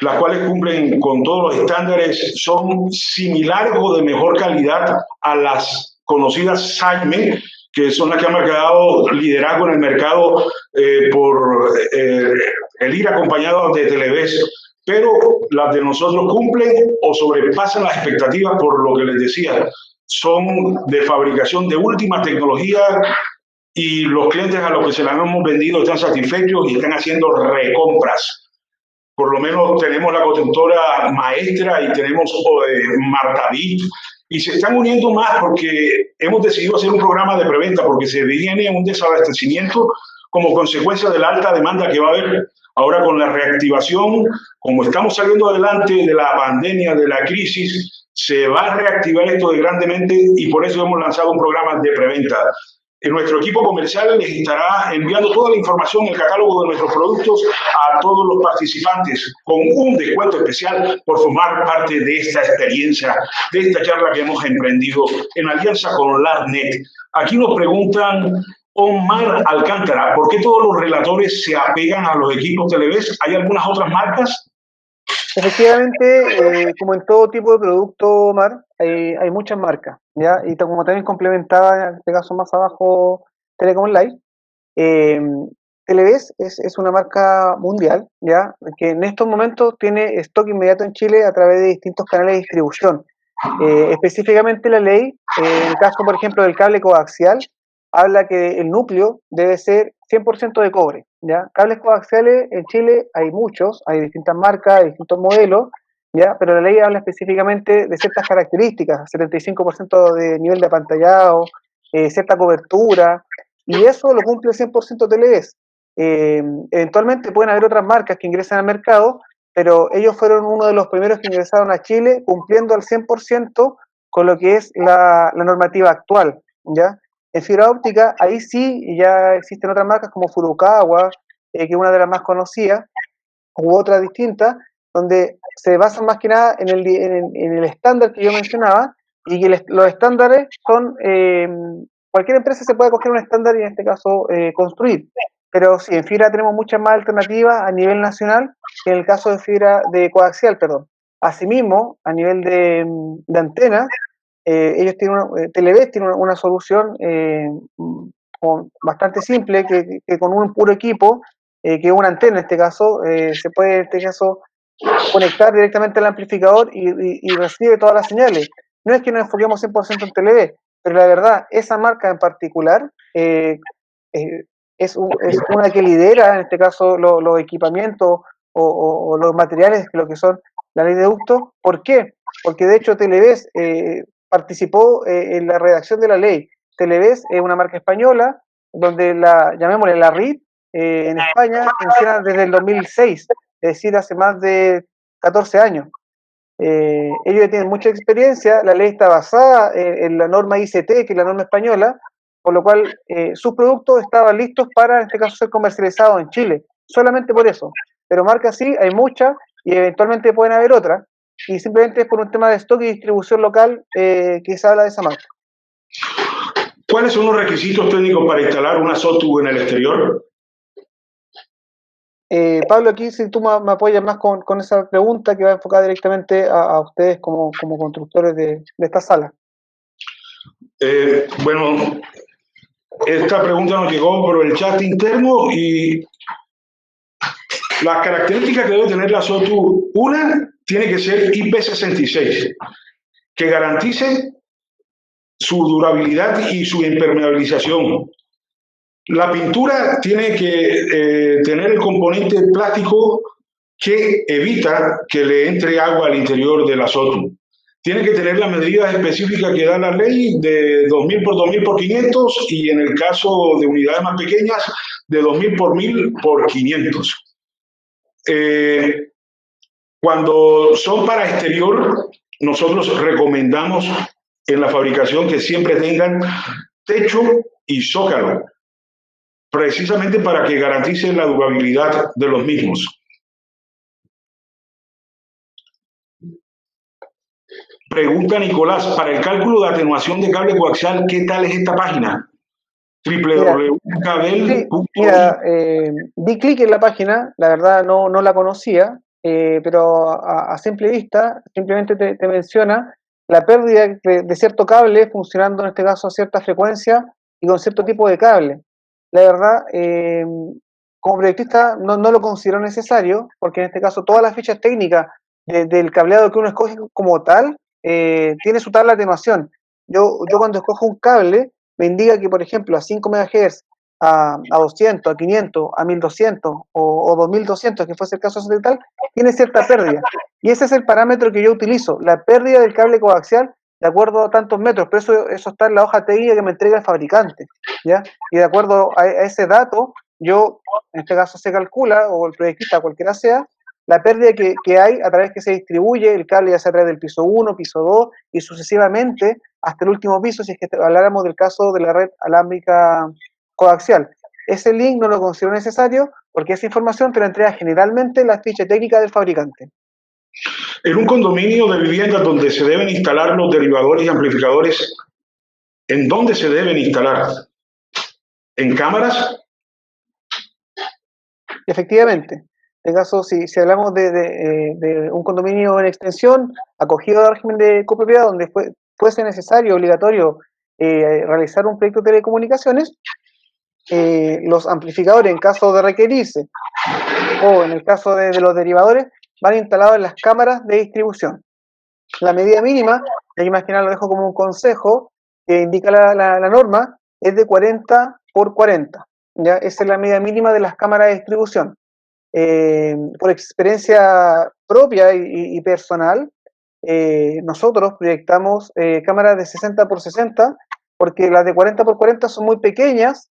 las cuales cumplen con todos los estándares, son similares o de mejor calidad a las conocidas Saime, que son las que han marcado liderazgo en el mercado por el ir acompañado de Televés, pero las de nosotros cumplen o sobrepasan las expectativas por lo que les decía. Son de fabricación de última tecnología y los clientes a los que se las hemos vendido están satisfechos y están haciendo recompras. Por lo menos tenemos la constructora Maestra y tenemos Martaví, y se están uniendo más porque hemos decidido hacer un programa de preventa porque se viene un desabastecimiento como consecuencia de la alta demanda que va a haber ahora con la reactivación. Como estamos saliendo adelante de la pandemia, de la crisis, se va a reactivar esto grandemente y por eso hemos lanzado un programa de preventa. Nuestro equipo comercial les estará enviando toda la información, el catálogo de nuestros productos a todos los participantes con un descuento especial por formar parte de esta experiencia, de esta charla que hemos emprendido en alianza con LARNet. Aquí nos preguntan Omar Alcántara, ¿por qué todos los relatores se apegan a los equipos Televés? ¿Hay algunas otras marcas? Efectivamente, como en todo tipo de producto, Omar, hay muchas marcas, ¿ya? Y como también complementaba, en este caso más abajo, Telecom Live, Televés es una marca mundial, ¿ya? Que en estos momentos tiene stock inmediato en Chile a través de distintos canales de distribución. Específicamente la ley, en el caso, por ejemplo, del cable coaxial, habla que el núcleo debe ser 100% de cobre, ¿ya? Cables coaxiales en Chile hay muchos, hay distintas marcas, hay distintos modelos, ¿ya? Pero la ley habla específicamente de ciertas características, 75% de nivel de apantallado, cierta cobertura, y eso lo cumple el 100% Televés. Eventualmente pueden haber otras marcas que ingresen al mercado, pero ellos fueron uno de los primeros que ingresaron a Chile cumpliendo al 100% con lo que es la normativa actual, ¿ya? En fibra óptica, ahí sí ya existen otras marcas como Furukawa, que es una de las más conocidas, u otras distintas, donde se basan más que nada en el estándar que yo mencionaba, y que los estándares son, cualquier empresa se puede coger un estándar y en este caso construir. Pero sí, en fibra tenemos muchas más alternativas a nivel nacional que en el caso de fibra de coaxial, perdón. Asimismo, a nivel de antena, ellos tienen Televés tiene una solución bastante simple que con un puro equipo, que es una antena en este caso, se puede en este caso conectar directamente al amplificador y recibe todas las señales. No es que nos enfoquemos 100% en Televés, pero la verdad, esa marca en particular es una que lidera en este caso los equipamientos o los materiales, lo que son la ley de ductos. ¿Por qué? Porque de hecho Televés participó en la redacción de la ley. Televes es una marca española, donde llamémosle la RIT, en España funciona desde el 2006, es decir, hace más de 14 años. Ellos tienen mucha experiencia, la ley está basada en la norma ICT, que es la norma española, por lo cual sus productos estaban listos para, en este caso, ser comercializados en Chile, solamente por eso. Pero marcas sí, hay muchas, y eventualmente pueden haber otras, y simplemente es por un tema de stock y distribución local que se habla de esa marca. ¿Cuáles son los requisitos técnicos para instalar una SOTU en el exterior? Pablo, aquí si tú me apoyas más con esa pregunta que va enfocada directamente a ustedes como constructores de esta sala. Bueno, esta pregunta nos llegó por el chat interno y las características que debe tener la SOTU, una, tiene que ser IP66, que garantice su durabilidad y su impermeabilización. La pintura tiene que tener el componente plástico que evita que le entre agua al interior de la SOTU. Tiene que tener las medidas específicas que da la ley de 2000 por 2000 por 500 y en el caso de unidades más pequeñas de 2000 por 1000 por 500. Cuando son para exterior, nosotros recomendamos en la fabricación que siempre tengan techo y zócalo, precisamente para que garanticen la durabilidad de los mismos. Pregunta Nicolás, para el cálculo de atenuación de cable coaxial, ¿qué tal es esta página? www.cabel.com. Mira, di clic en la página, la verdad no la conocía, pero a simple vista simplemente te menciona la pérdida de cierto cable funcionando en este caso a cierta frecuencia y con cierto tipo de cable. La verdad, como proyectista no lo considero necesario, porque en este caso todas las fichas técnicas del cableado que uno escoge como tal tiene su tabla de atenuación. Yo cuando escojo un cable me indica que, por ejemplo, a 5 MHz, a 200, a 500, a 1200 o 2200, que fuese el caso tal, tiene cierta pérdida. Y ese es el parámetro que yo utilizo, la pérdida del cable coaxial de acuerdo a tantos metros, pero eso está en la hoja técnica que me entrega el fabricante, ¿ya? Y de acuerdo a ese dato, yo, en este caso se calcula, o el proyectista, cualquiera sea, la pérdida que hay a través que se distribuye el cable, ya sea a través del piso 1, piso 2 y sucesivamente hasta el último piso, si es que habláramos del caso de la red alámbrica coaxial. Ese link no lo considero necesario porque esa información te la entrega generalmente la ficha técnica del fabricante. En un condominio de viviendas donde se deben instalar los derivadores y amplificadores, ¿en dónde se deben instalar? ¿En cámaras? Efectivamente. En este caso, si hablamos de un condominio en extensión, acogido al régimen de copropiedad, donde fuese necesario, obligatorio, realizar un proyecto de telecomunicaciones, los amplificadores, en caso de requerirse, o en el caso de los derivadores, van instalados en las cámaras de distribución. La medida mínima, y aquí más que nada lo dejo como un consejo, que indica la norma, es de 40 por 40. ¿Ya? Esa es la medida mínima de las cámaras de distribución. Por experiencia propia y personal, nosotros proyectamos cámaras de 60 por 60 porque las de 40 por 40 son muy pequeñas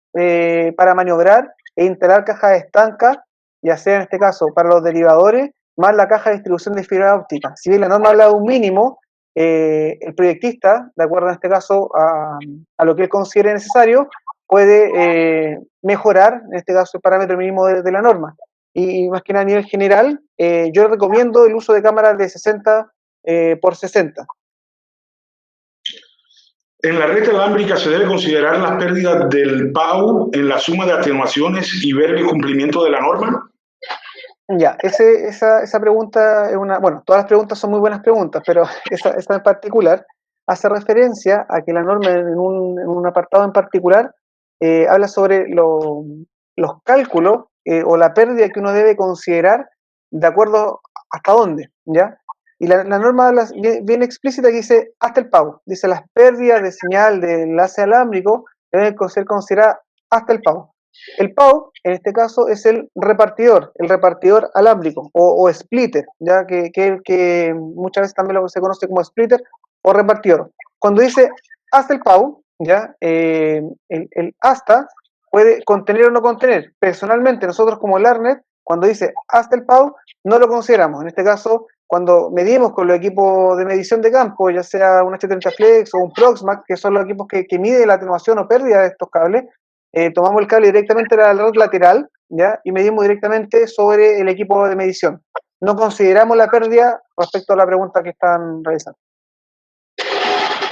para maniobrar e instalar cajas estancas, ya sea en este caso para los derivadores, más la caja de distribución de fibra óptica. Si bien la norma habla de un mínimo, el proyectista, de acuerdo en este caso a lo que él considere necesario, puede mejorar, en este caso, el parámetro mínimo de la norma. Y más que nada a nivel general, yo recomiendo el uso de cámaras de 60 por 60. En la red alámbrica se debe considerar las pérdidas del PAU en la suma de atenuaciones y ver el cumplimiento de la norma. Ya, esa pregunta es una, bueno, todas las preguntas son muy buenas preguntas, pero esa en particular hace referencia a que la norma en un apartado en particular habla sobre los cálculos o la pérdida que uno debe considerar de acuerdo hasta dónde, ¿ya? Y la norma habla bien explícita que dice hasta el pago, dice las pérdidas de señal de enlace alámbrico deben ser consideradas hasta el pago. El PAU, en este caso, es el repartidor alámbrico o splitter, ya que muchas veces también lo se conoce como splitter o repartidor. cuando dice hasta el PAU, ¿ya? El hasta puede contener o no contener. Personalmente, nosotros como el ARNet, cuando dice hasta el PAU, no lo consideramos. En este caso, cuando medimos con los equipos de medición de campo, ya sea un H30 Flex o un Proxmark, que son los equipos que miden la atenuación o pérdida de estos cables, tomamos el cable directamente de la red lateral, ¿ya? Y medimos directamente sobre el equipo de medición. No consideramos la pérdida respecto a la pregunta que están realizando.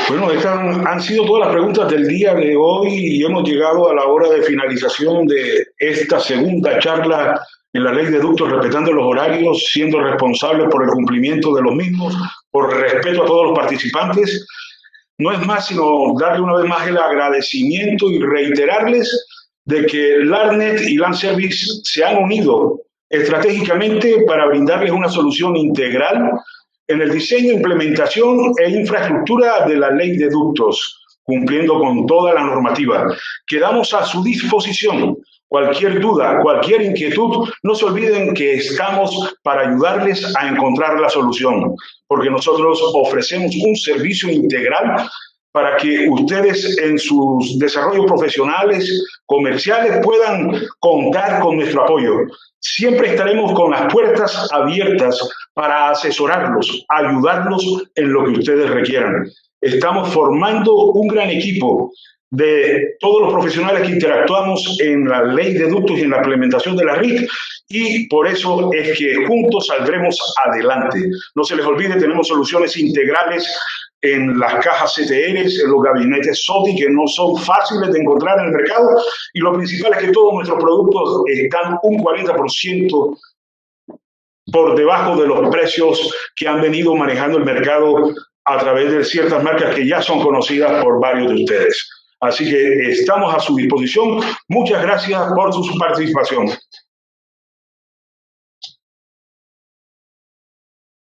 Bueno, estas han sido todas las preguntas del día de hoy y hemos llegado a la hora de finalización de esta segunda charla en la ley de ductos, respetando los horarios, siendo responsables por el cumplimiento de los mismos, por respeto a todos los participantes. No es más sino darle una vez más el agradecimiento y reiterarles de que LARNet y LAN Service se han unido estratégicamente para brindarles una solución integral en el diseño, implementación e infraestructura de la ley de ductos, cumpliendo con toda la normativa. Quedamos a su disposición. Cualquier duda, cualquier inquietud, no se olviden que estamos para ayudarles a encontrar la solución, porque nosotros ofrecemos un servicio integral para que ustedes en sus desarrollos profesionales, comerciales, puedan contar con nuestro apoyo. Siempre estaremos con las puertas abiertas para asesorarlos, ayudarlos en lo que ustedes requieran. Estamos formando un gran equipo de todos los profesionales que interactuamos en la ley de ductos y en la implementación de la RIC, y por eso es que juntos saldremos adelante. No se les olvide, tenemos soluciones integrales en las cajas CTRs, en los gabinetes SOTI, que no son fáciles de encontrar en el mercado, y lo principal es que todos nuestros productos están un 40% por debajo de los precios que han venido manejando el mercado a través de ciertas marcas que ya son conocidas por varios de ustedes. Así que estamos a su disposición. Muchas gracias por su participación.